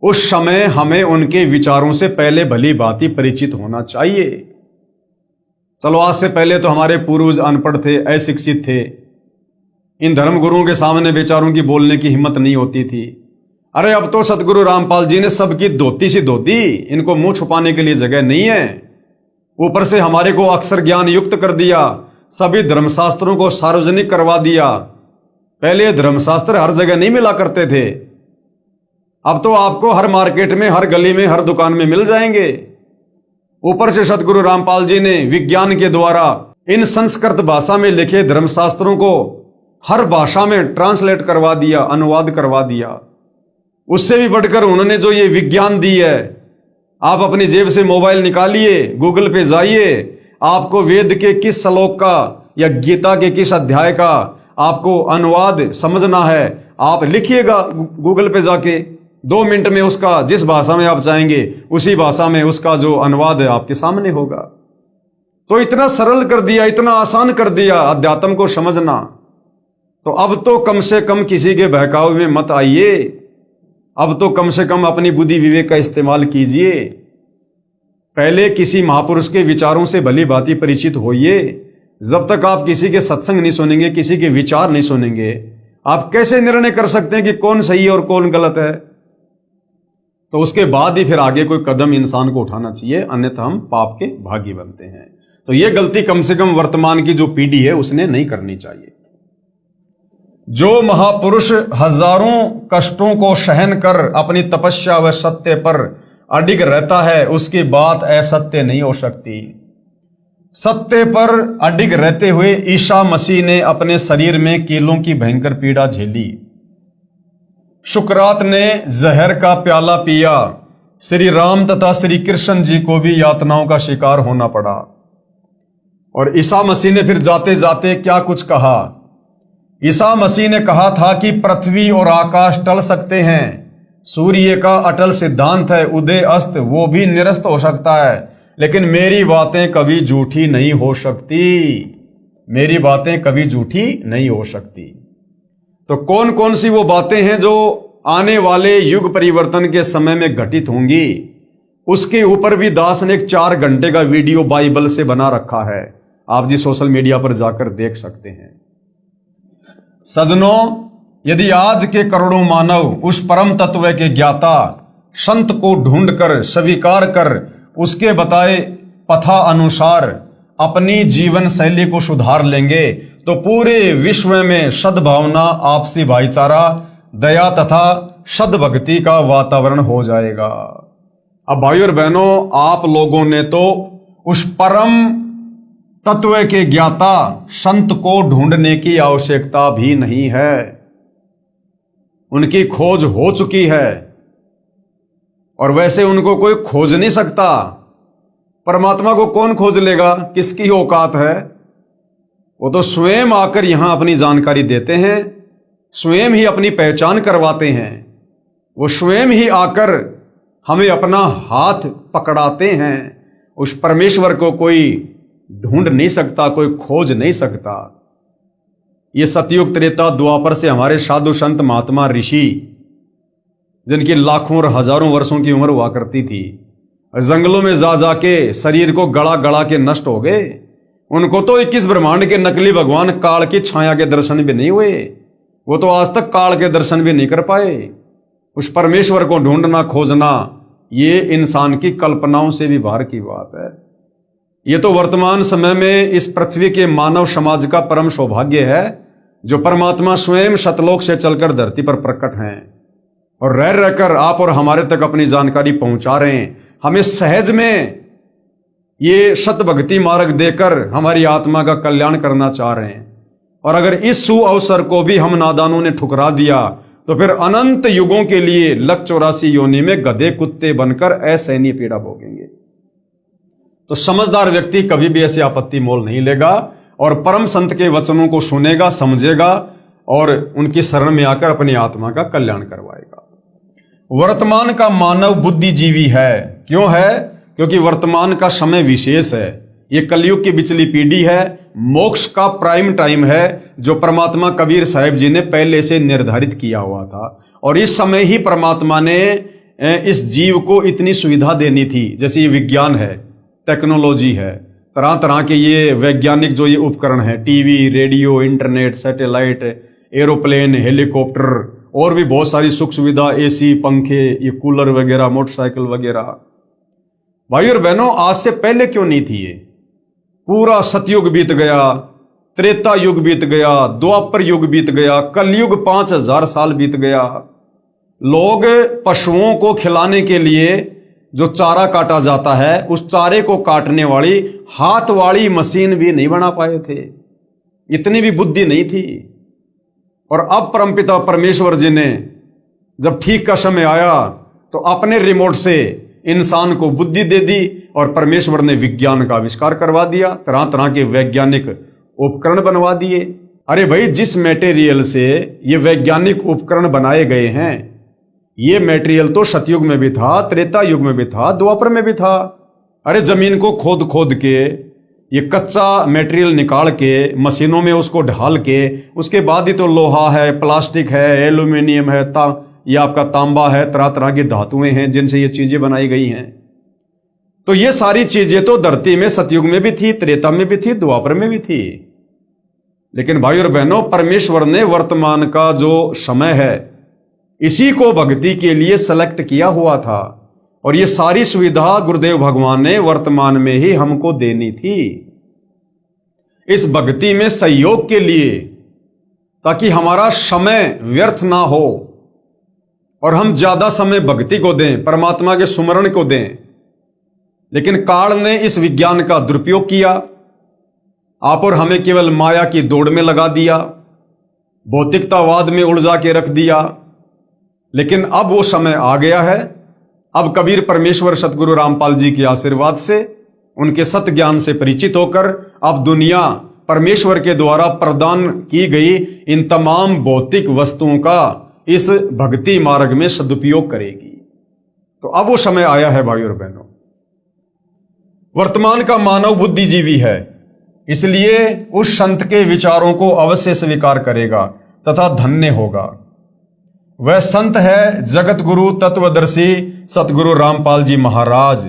उस समय हमें उनके विचारों से पहले भली भांति परिचित होना चाहिए। चलो, आज से पहले तो हमारे पूर्वज अनपढ़ थे, अशिक्षित थे, इन धर्म गुरुओं के सामने बेचारों की बोलने की हिम्मत नहीं होती थी। अरे अब तो सतगुरु रामपाल जी ने सबकी धोती सी धो दी, इनको मुंह छुपाने के लिए जगह नहीं है। ऊपर से हमारे को अक्षर ज्ञान युक्त कर दिया, सभी धर्मशास्त्रों को सार्वजनिक करवा दिया। पहले धर्मशास्त्र हर जगह नहीं मिला करते थे, अब तो आपको हर मार्केट में, हर गली में, हर दुकान में मिल जाएंगे। ऊपर से सतगुरु रामपाल जी ने विज्ञान के द्वारा इन संस्कृत भाषा में लिखे धर्मशास्त्रों को हर भाषा में ट्रांसलेट करवा दिया, अनुवाद करवा दिया। उससे भी बढ़कर उन्होंने जो ये विज्ञान दी है, आप अपनी जेब से मोबाइल निकालिए, गूगल पे जाइए, आपको वेद के किस श्लोक का या गीता के किस अध्याय का आपको अनुवाद समझना है, आप लिखिएगा गूगल पे जाके, 2 मिनट में उसका जिस भाषा में आप चाहेंगे उसी भाषा में उसका जो अनुवाद है आपके सामने होगा। तो इतना सरल कर दिया, इतना आसान कर दिया अध्यात्म को समझना। तो अब तो कम से कम किसी के बहकावे में मत आइए, अब तो कम से कम अपनी बुद्धि विवेक का इस्तेमाल कीजिए। पहले किसी महापुरुष के विचारों से भली भांति परिचित होइए। जब तक आप किसी के सत्संग नहीं सुनेंगे, किसी के विचार नहीं सुनेंगे, आप कैसे निर्णय कर सकते हैं कि कौन सही है और कौन गलत है? तो उसके बाद ही फिर आगे कोई कदम इंसान को उठाना चाहिए, अन्यथा हम पाप के भागी बनते हैं। तो यह गलती कम से कम वर्तमान की जो पीढ़ी है उसने नहीं करनी चाहिए। जो महापुरुष हजारों कष्टों को सहन कर अपनी तपस्या व सत्य पर अडिग रहता है, उसकी बात असत्य नहीं हो सकती। सत्य पर अडिग रहते हुए ईसा मसीह ने अपने शरीर में कीलों की भयंकर पीड़ा झेली। शुक्रात ने जहर का प्याला पिया। श्री राम तथा श्री कृष्ण जी को भी यातनाओं का शिकार होना पड़ा। और ईसा मसीह ने फिर जाते जाते क्या कुछ कहा। ईसा मसीह ने कहा था कि पृथ्वी और आकाश टल सकते हैं, सूर्य का अटल सिद्धांत है, उदय अस्त वो भी निरस्त हो सकता है, लेकिन मेरी बातें कभी झूठी नहीं हो सकती। मेरी बातें कभी झूठी नहीं हो सकती। तो कौन कौन सी वो बातें हैं जो आने वाले युग परिवर्तन के समय में घटित होंगी, उसके ऊपर भी दास ने एक 4 घंटे का वीडियो बाइबल से बना रखा है। आप जी सोशल मीडिया पर जाकर देख सकते हैं। सजनों, यदि आज के करोड़ों मानव उस परम तत्व के ज्ञाता संत को ढूंढकर स्वीकार कर उसके बताए पथा अनुसार अपनी जीवन शैली को सुधार लेंगे, तो पूरे विश्व में सद्भावना, आपसी भाईचारा, दया तथा सद्भक्ति का वातावरण हो जाएगा। अब भाइयों और बहनों, आप लोगों ने तो उस परम तत्व के ज्ञाता संत को ढूंढने की आवश्यकता भी नहीं है, उनकी खोज हो चुकी है। और वैसे उनको कोई खोज नहीं सकता। परमात्मा को कौन खोज लेगा? किसकी औकात है? वो तो स्वयं आकर यहां अपनी जानकारी देते हैं, स्वयं ही अपनी पहचान करवाते हैं। वो स्वयं ही आकर हमें अपना हाथ पकड़ाते हैं। उस परमेश्वर को कोई ढूंढ नहीं सकता, कोई खोज नहीं सकता। ये सतयुग त्रेता द्वापर से हमारे साधु संत महात्मा ऋषि, जिनकी लाखों और हजारों वर्षों की उम्र हुआ करती थी, जंगलों में जा जाके शरीर को गड़ा गड़ा के नष्ट हो गए। उनको तो 21 ब्रह्मांड के नकली भगवान काल की छाया के दर्शन भी नहीं हुए। वो तो आज तक काल के दर्शन भी नहीं कर पाए। उस परमेश्वर को ढूंढना खोजना ये इंसान की कल्पनाओं से भी बाहर की बात है। ये तो वर्तमान समय में इस पृथ्वी के मानव समाज का परम सौभाग्य है, जो परमात्मा स्वयं सतलोक से चलकर धरती पर प्रकट हैं और रह रहकर आप और हमारे तक अपनी जानकारी पहुंचा रहे हैं। हमें सहज में ये सत भक्ति मार्ग देकर हमारी आत्मा का कल्याण करना चाह रहे हैं। और अगर इस सु अवसर को भी हम नादानों ने ठुकरा दिया तो फिर अनंत युगों के लिए लक 84 योनि में गधे कुत्ते बनकर असहनीय पीड़ा भोगेंगे। तो समझदार व्यक्ति कभी भी ऐसी आपत्ति मोल नहीं लेगा और परम संत के वचनों को सुनेगा, समझेगा और उनकी शरण में आकर अपनी आत्मा का कल्याण करवाएगा। वर्तमान का मानव बुद्धिजीवी है। क्यों है? क्योंकि वर्तमान का समय विशेष है। ये कलयुग की बिचली पीढ़ी है, मोक्ष का प्राइम टाइम है, जो परमात्मा कबीर साहिब जी ने पहले से निर्धारित किया हुआ था। और इस समय ही परमात्मा ने इस जीव को इतनी सुविधा देनी थी। जैसे ये विज्ञान है, टेक्नोलॉजी है, तरह तरह के ये वैज्ञानिक जो ये उपकरण है, TV, radio, internet, satellite, aeroplane, helicopter और भी बहुत सारी सुख सुविधा, एसी, पंखे, ये कूलर वगैरह, मोटरसाइकिल वगैरह। भाई और बहनों, आज से पहले क्यों नहीं थी ये? पूरा सतयुग बीत गया, त्रेता युग बीत गया, द्वापर युग बीत गया, कलयुग 5000 साल बीत गया। लोग पशुओं को खिलाने के लिए जो चारा काटा जाता है, उस चारे को काटने वाली हाथ वाली मशीन भी नहीं बना पाए थे। इतनी भी बुद्धि नहीं थी। और अब परमपिता परमेश्वर जी ने जब ठीक का समय आया तो अपने रिमोट से इंसान को बुद्धि दे दी और परमेश्वर ने विज्ञान का आविष्कार करवा दिया, तरह तरह के वैज्ञानिक उपकरण बनवा दिए। अरे भाई, जिस मटेरियल से ये वैज्ञानिक उपकरण बनाए गए हैं, ये मटेरियल तो सतयुग में भी था, त्रेता युग में भी था, द्वापर में भी था। अरे जमीन को खोद खोद के ये कच्चा मटेरियल निकाल के मशीनों में उसको ढाल के उसके बाद ही तो लोहा है, प्लास्टिक है, एल्यूमिनियम है, ये आपका तांबा है, तरह तरह की धातुएं हैं जिनसे ये चीजें बनाई गई हैं। तो ये सारी चीजें तो धरती में सतयुग में भी थी, त्रेता में भी थी, द्वापर में भी थी। लेकिन भाई और बहनों, परमेश्वर ने वर्तमान का जो समय है इसी को भक्ति के लिए सेलेक्ट किया हुआ था। और ये सारी सुविधा गुरुदेव भगवान ने वर्तमान में ही हमको देनी थी, इस भक्ति में सहयोग के लिए, ताकि हमारा समय व्यर्थ ना हो और हम ज्यादा समय भक्ति को दें, परमात्मा के सुमरण को दें। लेकिन काल ने इस विज्ञान का दुरुपयोग किया, आप और हमें केवल माया की दौड़ में लगा दिया, भौतिकतावाद में उलझा के रख दिया। लेकिन अब वो समय आ गया है। अब कबीर परमेश्वर सतगुरु रामपाल जी के आशीर्वाद से, उनके सत ज्ञान से परिचित होकर अब दुनिया परमेश्वर के द्वारा प्रदान की गई इन तमाम भौतिक वस्तुओं का इस भक्ति मार्ग में सदुपयोग करेगी। तो अब वो समय आया है भाई और बहनों। वर्तमान का मानव बुद्धिजीवी है, इसलिए उस संत के विचारों को अवश्य स्वीकार करेगा तथा धन्य होगा। वह संत है जगत गुरु तत्वदर्शी सतगुरु रामपाल जी महाराज।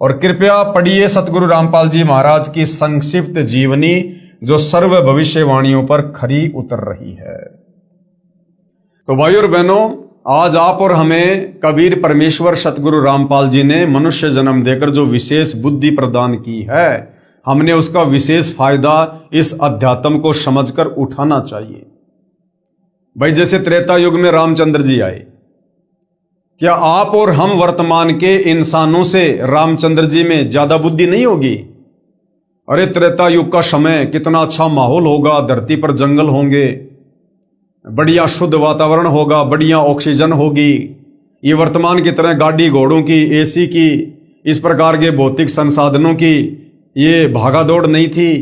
और कृपया पढ़िए सतगुरु रामपाल जी महाराज की संक्षिप्त जीवनी, जो सर्व भविष्यवाणियों पर खरी उतर रही है। तो भाई और बहनों, आज आप और हमें कबीर परमेश्वर सतगुरु रामपाल जी ने मनुष्य जन्म देकर जो विशेष बुद्धि प्रदान की है, हमने उसका विशेष फायदा इस अध्यात्म को समझकर उठाना चाहिए। भाई, जैसे त्रेता युग में रामचंद्र जी आए, क्या आप और हम वर्तमान के इंसानों से रामचंद्र जी में ज्यादा बुद्धि नहीं होगी? अरे त्रेता युग का समय कितना अच्छा माहौल होगा, धरती पर जंगल होंगे, बढ़िया शुद्ध वातावरण होगा, बढ़िया ऑक्सीजन होगी। ये वर्तमान की तरह गाड़ी घोड़ों की, एसी की, इस प्रकार के भौतिक संसाधनों की ये भागा दौड़ नहीं थी।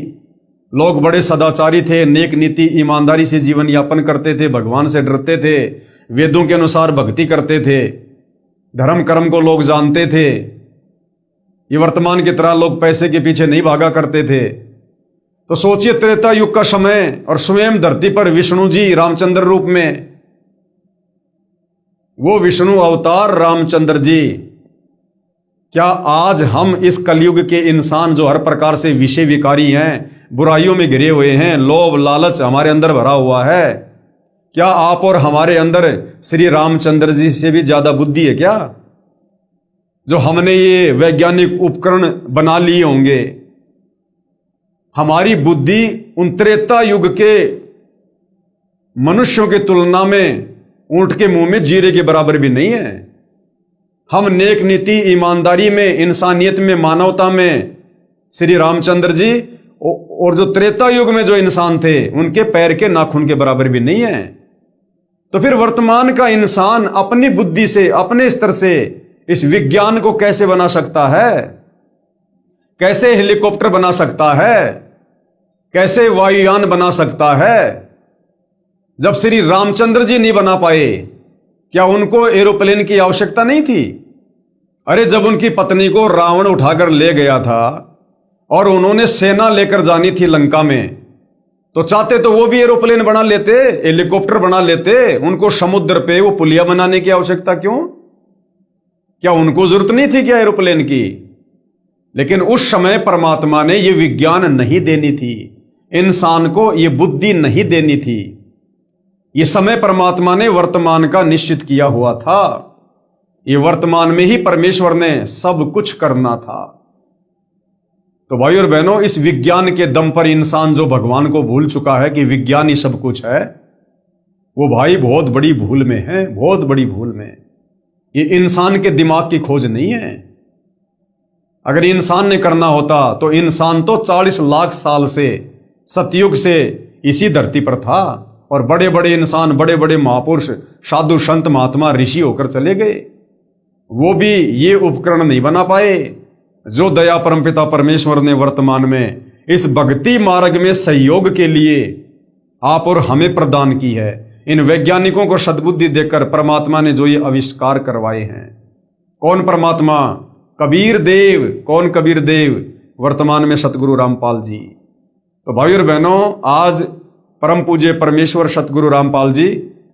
लोग बड़े सदाचारी थे, नेक नीति ईमानदारी से जीवन यापन करते थे, भगवान से डरते थे, वेदों के अनुसार भक्ति करते थे, धर्म कर्म को लोग जानते थे। ये वर्तमान की तरह लोग पैसे के पीछे नहीं भागा करते थे। तो सोचिए त्रेता युग का समय और स्वयं धरती पर विष्णु जी रामचंद्र रूप में, वो विष्णु अवतार रामचंद्र जी। क्या आज हम इस कलयुग के इंसान जो हर प्रकार से विषय विकारी हैं, बुराइयों में घिरे हुए हैं, लोभ लालच हमारे अंदर भरा हुआ है, क्या आप और हमारे अंदर श्री रामचंद्र जी से भी ज्यादा बुद्धि है क्या? जो हमने ये वैज्ञानिक उपकरण बना लिए होंगे, हमारी बुद्धि उन त्रेता युग के मनुष्यों की तुलना में ऊंट के मुंह में जीरे के बराबर भी नहीं है। हम नेक नीति ईमानदारी में, इंसानियत में, मानवता में श्री रामचंद्र जी और जो त्रेता युग में जो इंसान थे उनके पैर के नाखून के बराबर भी नहीं है। तो फिर वर्तमान का इंसान अपनी बुद्धि से, अपने स्तर से इस विज्ञान को कैसे बना सकता है? कैसे हेलीकॉप्टर बना सकता है? कैसे वायुयान बना सकता है? जब श्री रामचंद्र जी नहीं बना पाए, क्या उनको एरोप्लेन की आवश्यकता नहीं थी? अरे जब उनकी पत्नी को रावण उठाकर ले गया था और उन्होंने सेना लेकर जानी थी लंका में, तो चाहते तो वो भी एरोप्लेन बना लेते, हेलीकॉप्टर बना लेते। उनको समुद्र पे वो पुलिया बनाने की आवश्यकता क्यों? क्या उनको जरूरत नहीं थी क्या एरोप्लेन की? लेकिन उस समय परमात्मा ने ये विज्ञान नहीं देनी थी, इंसान को ये बुद्धि नहीं देनी थी। ये समय परमात्मा ने वर्तमान का निश्चित किया हुआ था। ये वर्तमान में ही परमेश्वर ने सब कुछ करना था। तो भाई और बहनों, इस विज्ञान के दम पर इंसान जो भगवान को भूल चुका है कि विज्ञान ही सब कुछ है, वो भाई बहुत बड़ी भूल में है, बहुत बड़ी भूल में। ये इंसान के दिमाग की खोज नहीं है। अगर इंसान ने करना होता तो इंसान तो 40 लाख साल से, सतयुग से इसी धरती पर था, और बड़े बड़े इंसान, बड़े बड़े महापुरुष, साधु संत महात्मा ऋषि होकर चले गए। वो भी ये उपकरण नहीं बना पाए जो दया परमपिता परमेश्वर ने वर्तमान में इस भक्ति मार्ग में सहयोग के लिए आप और हमें प्रदान की है। इन वैज्ञानिकों को सद्बुद्धि देकर परमात्मा ने जो ये आविष्कार करवाए हैं। कौन परमात्मा? कबीर देव। कौन कबीर देव? वर्तमान में सतगुरु रामपाल जी। तो भाई और बहनों, आज परम पूज्य परमेश्वर सतगुरु रामपाल जी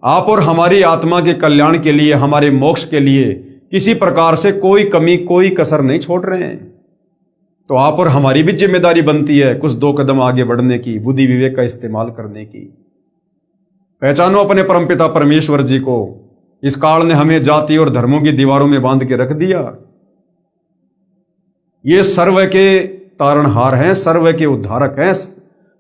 आप और हमारी आत्मा के कल्याण के लिए, हमारे मोक्ष के लिए किसी प्रकार से कोई कमी, कोई कसर नहीं छोड़ रहे हैं। तो आप और हमारी भी जिम्मेदारी बनती है कुछ 2 कदम आगे बढ़ने की, बुद्धि विवेक का इस्तेमाल करने की। पहचानो अपने परमपिता परमेश्वर जी को। इस काल ने हमें जाति और धर्मों की दीवारों में बांध के रख दिया। ये सर्व के तारणहार हैं, सर्व के उद्धारक हैं,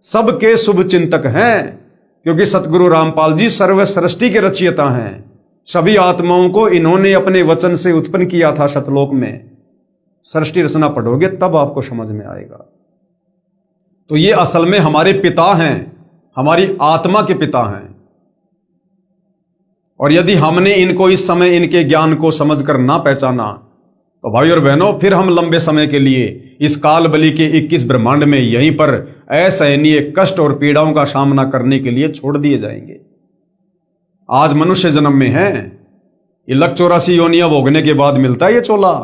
सबके शुभ चिंतक हैं, क्योंकि सतगुरु रामपाल जी सर्व सृष्टि के रचयिता हैं। सभी आत्माओं को इन्होंने अपने वचन से उत्पन्न किया था सतलोक में। सृष्टि रचना पढ़ोगे तब आपको समझ में आएगा। तो ये असल में हमारे पिता हैं, हमारी आत्मा के पिता हैं। और यदि हमने इनको इस समय इनके ज्ञान को समझकर ना पहचाना, तो भाई और बहनों, फिर हम लंबे समय के लिए इस काल बलि के 21 ब्रह्मांड में यहीं पर असहनीय कष्ट और पीड़ाओं का सामना करने के लिए छोड़ दिए जाएंगे। आज मनुष्य जन्म में है, ये लक 84 योनियां भोगने के बाद मिलता है ये चोला।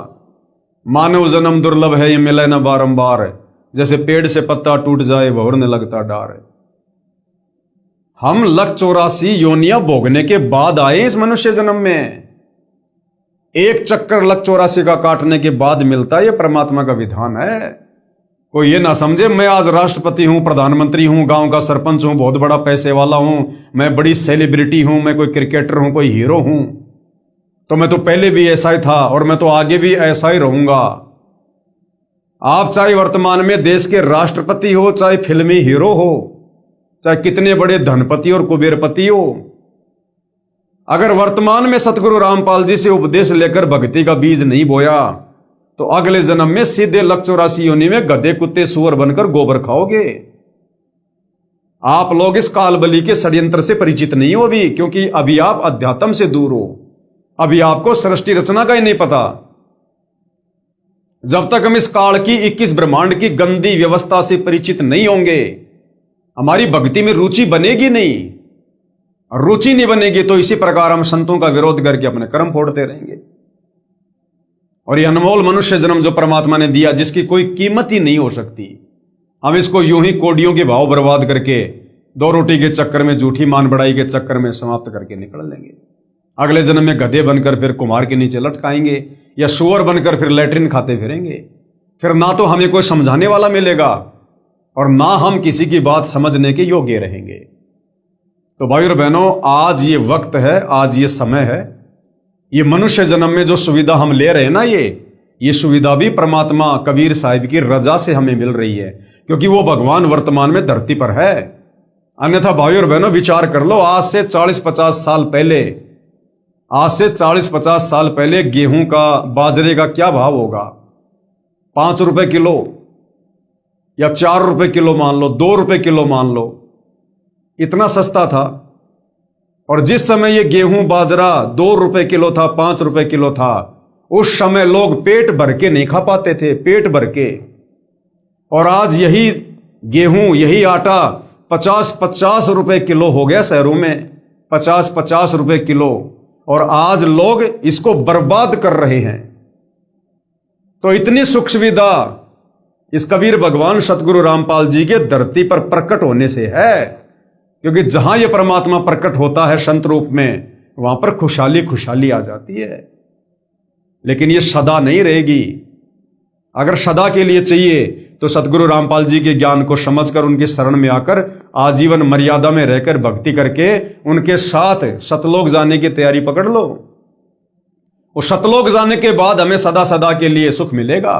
मानव जन्म दुर्लभ है, ये मिले न बारंबार, जैसे पेड़ से पत्ता टूट जाए भंवरने लगता डार। हम लक 84 योनियां भोगने के बाद आए इस मनुष्य जन्म में। एक चक्कर लक 84 का काटने के बाद मिलता है, ये परमात्मा का विधान है। कोई ये ना समझे मैं आज राष्ट्रपति हूं, प्रधानमंत्री हूं, गांव का सरपंच हूं, बहुत बड़ा पैसे वाला हूं, मैं बड़ी सेलिब्रिटी हूं, मैं कोई क्रिकेटर हूं, कोई हीरो हूं, तो मैं तो पहले भी ऐसा ही था और मैं तो आगे भी ऐसा ही रहूंगा। आप चाहे वर्तमान में देश के राष्ट्रपति हो, चाहे फिल्मी हीरो हो, चाहे कितने बड़े धनपति और कुबेरपति हो, अगर वर्तमान में सतगुरु रामपाल जी से उपदेश लेकर भक्ति का बीज नहीं बोया, तो अगले जन्म में सीधे लक 84 योनि में गधे, कुत्ते, सुअर बनकर गोबर खाओगे। आप लोग इस काल बलि के षड्यंत्र से परिचित नहीं हो अभी, क्योंकि अभी आप अध्यात्म से दूर हो। अभी आपको सृष्टि रचना का ही नहीं पता। जब तक हम इस काल की 21 ब्रह्मांड की गंदी व्यवस्था से परिचित नहीं होंगे, हमारी भक्ति में रुचि बनेगी नहीं, और रुचि नहीं बनेगी तो इसी प्रकार हम संतों का विरोध करके अपने कर्म फोड़ते रहेंगे। और ये अनमोल मनुष्य जन्म जो परमात्मा ने दिया, जिसकी कोई कीमत ही नहीं हो सकती, हम इसको यूं ही कोडियों के भाव बर्बाद करके, दो रोटी के चक्कर में, झूठी मान बढ़ाई के चक्कर में समाप्त करके निकल लेंगे। अगले जन्म में गधे बनकर फिर कुम्हार के नीचे लटकाएंगे, या सुअर बनकर फिर लैट्रिन खाते फिरेंगे। फिर ना तो हमें कोई समझाने वाला मिलेगा और ना हम किसी की बात समझने के योग्य रहेंगे। तो भाई और बहनों, आज ये वक्त है, आज ये समय है, ये मनुष्य जन्म में जो सुविधा हम ले रहे हैं ना, ये सुविधा भी परमात्मा कबीर साहिब की रजा से हमें मिल रही है, क्योंकि वो भगवान वर्तमान में धरती पर है। अन्यथा भाई और बहनों, विचार कर लो, आज से 40-50 साल पहले, आज से 40-50 साल पहले गेहूं का, बाजरे का क्या भाव होगा? 5 रुपए किलो या 4 रुपए किलो मान लो, 2 रुपए किलो मान लो, इतना सस्ता था। और जिस समय ये गेहूं बाजरा 2 रुपए किलो था, 5 रुपए किलो था, उस समय लोग पेट भर के नहीं खा पाते थे, पेट भर के। और आज यही गेहूं, यही आटा 50-50 रुपए किलो हो गया शहरों में, 50-50 रुपए किलो, और आज लोग इसको बर्बाद कर रहे हैं। तो इतनी सुख सुविधा इस कबीर भगवान सतगुरु रामपाल जी के धरती पर प्रकट होने से है, क्योंकि जहां यह परमात्मा प्रकट होता है संत रूप में, वहां पर खुशहाली खुशहाली आ जाती है। लेकिन ये सदा नहीं रहेगी। अगर सदा के लिए चाहिए तो सतगुरु रामपाल जी के ज्ञान को समझकर, उनकी शरण में आकर, आजीवन मर्यादा में रहकर भक्ति करके उनके साथ सतलोक जाने की तैयारी पकड़ लो। और सतलोक जाने के बाद हमें सदा सदा के लिए सुख मिलेगा।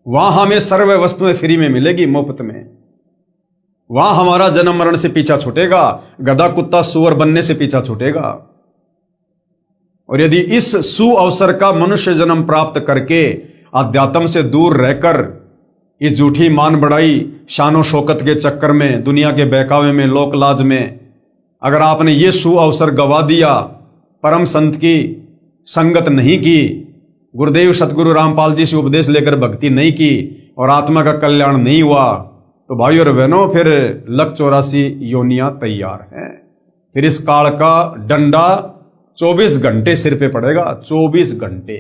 वहां हमें सर्व वस्तुएं फ्री में मिलेगी, मुफ्त में। वहां हमारा जन्म मरण से पीछा छूटेगा, गधा कुत्ता सूअर बनने से पीछा छूटेगा। और यदि इस सुअवसर का मनुष्य जन्म प्राप्त करके अध्यात्म से दूर रहकर, इस झूठी मान बढ़ाई, शानो शौकत के चक्कर में, दुनिया के बहकावे में, लोक लाज में, अगर आपने ये सुअवसर गवा दिया, परम संत की संगत नहीं की, गुरुदेव सतगुरु रामपाल जी से उपदेश लेकर भक्ति नहीं की, और आत्मा का कल्याण नहीं हुआ, तो भाई और बहनों, फिर 184 योनियां तैयार हैं। फिर इस काल का डंडा 24 घंटे सिर पे पड़ेगा, 24 घंटे।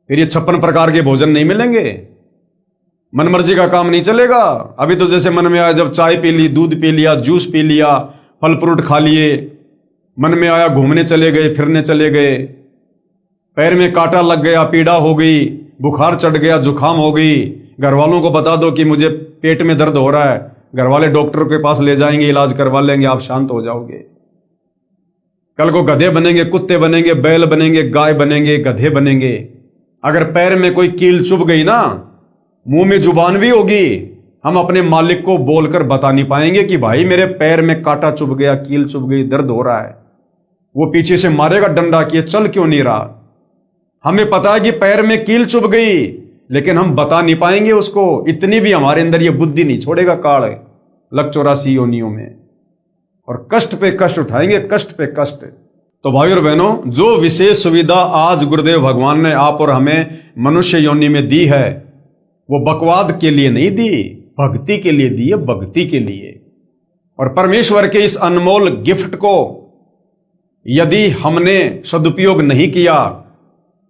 फिर ये 56 प्रकार के भोजन नहीं मिलेंगे, मनमर्जी का काम नहीं चलेगा। अभी तो जैसे मन में आया, जब चाय पी ली, दूध पी लिया, जूस पी लिया, फल फ्रूट खा लिए, मन में आया घूमने चले गए, फिरने चले गए, पैर में कांटा लग गया, पीड़ा हो गई, बुखार चढ़ गया, जुकाम हो गई, घर वालों को बता दो कि मुझे पेट में दर्द हो रहा है, घर वाले डॉक्टर के पास ले जाएंगे, इलाज करवा लेंगे, आप शांत हो जाओगे। कल को गधे बनेंगे, कुत्ते बनेंगे, बैल बनेंगे, गाय बनेंगे, गधे बनेंगे। अगर पैर में कोई कील चुभ गई ना, मुंह में जुबान भी होगी, हम अपने मालिक को बोलकर बता नहीं पाएंगे कि भाई मेरे पैर में कांटा चुभ गया, कील चुभ गई, दर्द हो रहा है। वो पीछे से मारेगा डंडा कि चल क्यों नहीं रहा। हमें पता है कि पैर में कील चुभ गई, लेकिन हम बता नहीं पाएंगे उसको। इतनी भी हमारे अंदर ये बुद्धि नहीं छोड़ेगा काल 184 योनियों में, और कष्ट पे कष्ट उठाएंगे, कष्ट पे कष्ट। तो भाई और बहनों, जो विशेष सुविधा आज गुरुदेव भगवान ने आप और हमें मनुष्य योनि में दी है, वो बकवाद के लिए नहीं दी, भक्ति के लिए दी है, भक्ति के लिए। और परमेश्वर के इस अनमोल गिफ्ट को यदि हमने सदुपयोग नहीं किया,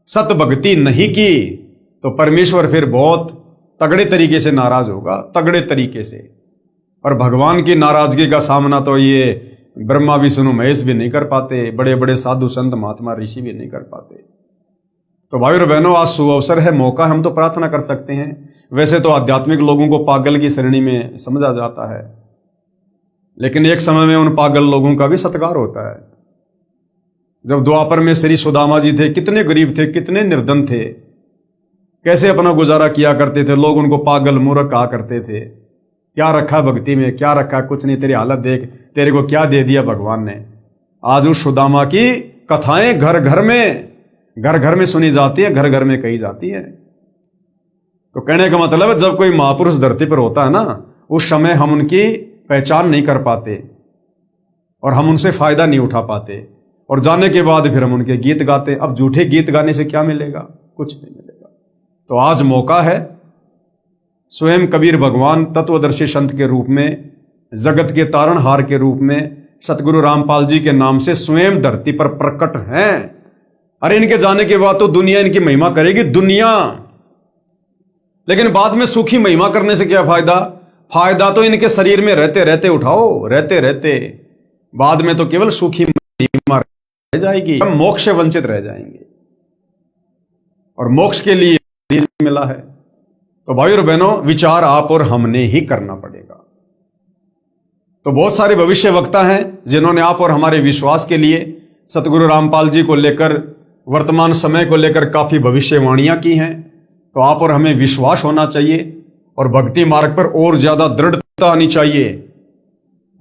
सत भक्ति नहीं की, तो परमेश्वर फिर बहुत तगड़े तरीके से नाराज होगा, तगड़े तरीके से। और भगवान की नाराजगी का सामना तो ये ब्रह्मा विष्णु महेश भी नहीं कर पाते, बड़े बड़े साधु संत महात्मा ऋषि भी नहीं कर पाते। तो भाई और बहनों, आज सुअवसर है, मौका, हम तो प्रार्थना कर सकते हैं। वैसे तो आध्यात्मिक लोगों को पागल की श्रेणी में समझा जाता है, लेकिन एक समय में उन पागल लोगों का भी सत्कार होता है। जब द्वापर में श्री सुदामा जी थे, कितने गरीब थे, कितने निर्धन थे, कैसे अपना गुजारा किया करते थे, लोग उनको पागल मूर्ख कहा करते थे। क्या रखा भक्ति में, क्या रखा, कुछ नहीं, तेरी हालत देख, तेरे को क्या दे दिया भगवान ने। आज उस सुदामा की कथाएं घर घर में सुनी जाती है, घर घर में कही जाती है। तो कहने का मतलब है, जब कोई महापुरुष धरती पर होता है ना, उस समय हम उनकी पहचान नहीं कर पाते और हम उनसे फायदा नहीं उठा पाते, और जाने के बाद फिर हम उनके गीत गाते। अब झूठे गीत गाने से क्या मिलेगा? कुछ नहीं मिलेगा। तो आज मौका है, स्वयं कबीर भगवान तत्वदर्शी संत के रूप में जगत के तारणहार के रूप में सतगुरु रामपाल जी के नाम से स्वयं धरती पर प्रकट हैं। अरे इनके जाने के बाद तो दुनिया इनकी महिमा करेगी, दुनिया। लेकिन बाद में सूखी महिमा करने से क्या फायदा? फायदा तो इनके शरीर में रहते रहते उठाओ, रहते रहते। बाद में तो केवल सूखी महिमा रह जाएगी, हम मोक्ष से वंचित रह जाएंगे। और मोक्ष के लिए शरीर मिला है। तो भाई और बहनों, विचार आप और हमने ही करना पड़ेगा। तो बहुत सारे भविष्य वक्ता हैं जिन्होंने आप और हमारे विश्वास के लिए सतगुरु रामपाल जी को लेकर, वर्तमान समय को लेकर काफी भविष्यवाणियां की हैं। तो आप और हमें विश्वास होना चाहिए और भक्ति मार्ग पर और ज्यादा दृढ़ता आनी चाहिए।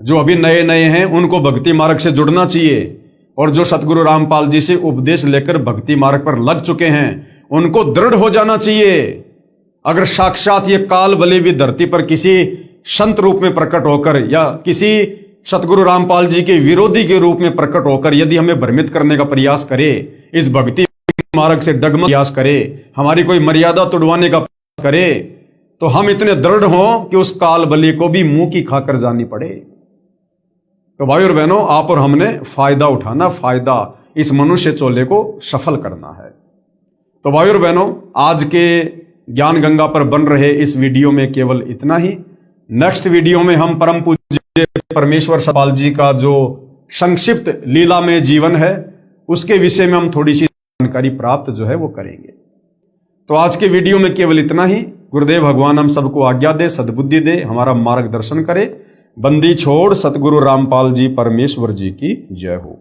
जो अभी नए नए हैं उनको भक्ति मार्ग से जुड़ना चाहिए, और जो सतगुरु रामपाल जी से उपदेश लेकर भक्ति मार्ग पर लग चुके हैं उनको दृढ़ हो जाना चाहिए। अगर साक्षात ये काल बलि भी धरती पर किसी संत रूप में प्रकट होकर या किसी सतगुरु रामपाल जी के विरोधी के रूप में प्रकट होकर यदि हमें भ्रमित करने का प्रयास करे, इस भक्ति मार्ग से डगमग प्रयास करे, हमारी कोई मर्यादा तोड़वाने का प्रयास करे, तो हम इतने दृढ़ हों कि उस काल बलि को भी मुंह की खाकर जानी पड़े। तो भाई और बहनों, आप और हमने फायदा उठाना, फायदा इस मनुष्य चोले को सफल करना है। तो भाई और बहनों, आज के ज्ञान गंगा पर बन रहे इस वीडियो में केवल इतना ही। नेक्स्ट वीडियो में हम परम पूज्य परमेश्वर सतपाल जी का जो संक्षिप्त लीला में जीवन है उसके विषय में हम थोड़ी सी जानकारी प्राप्त जो है वो करेंगे। तो आज के वीडियो में केवल इतना ही। गुरुदेव भगवान हम सबको आज्ञा दे, सद्बुद्धि दे, हमारा मार्गदर्शन करे। बंदी छोड़ सतगुरु रामपाल जी परमेश्वर जी की जय हो।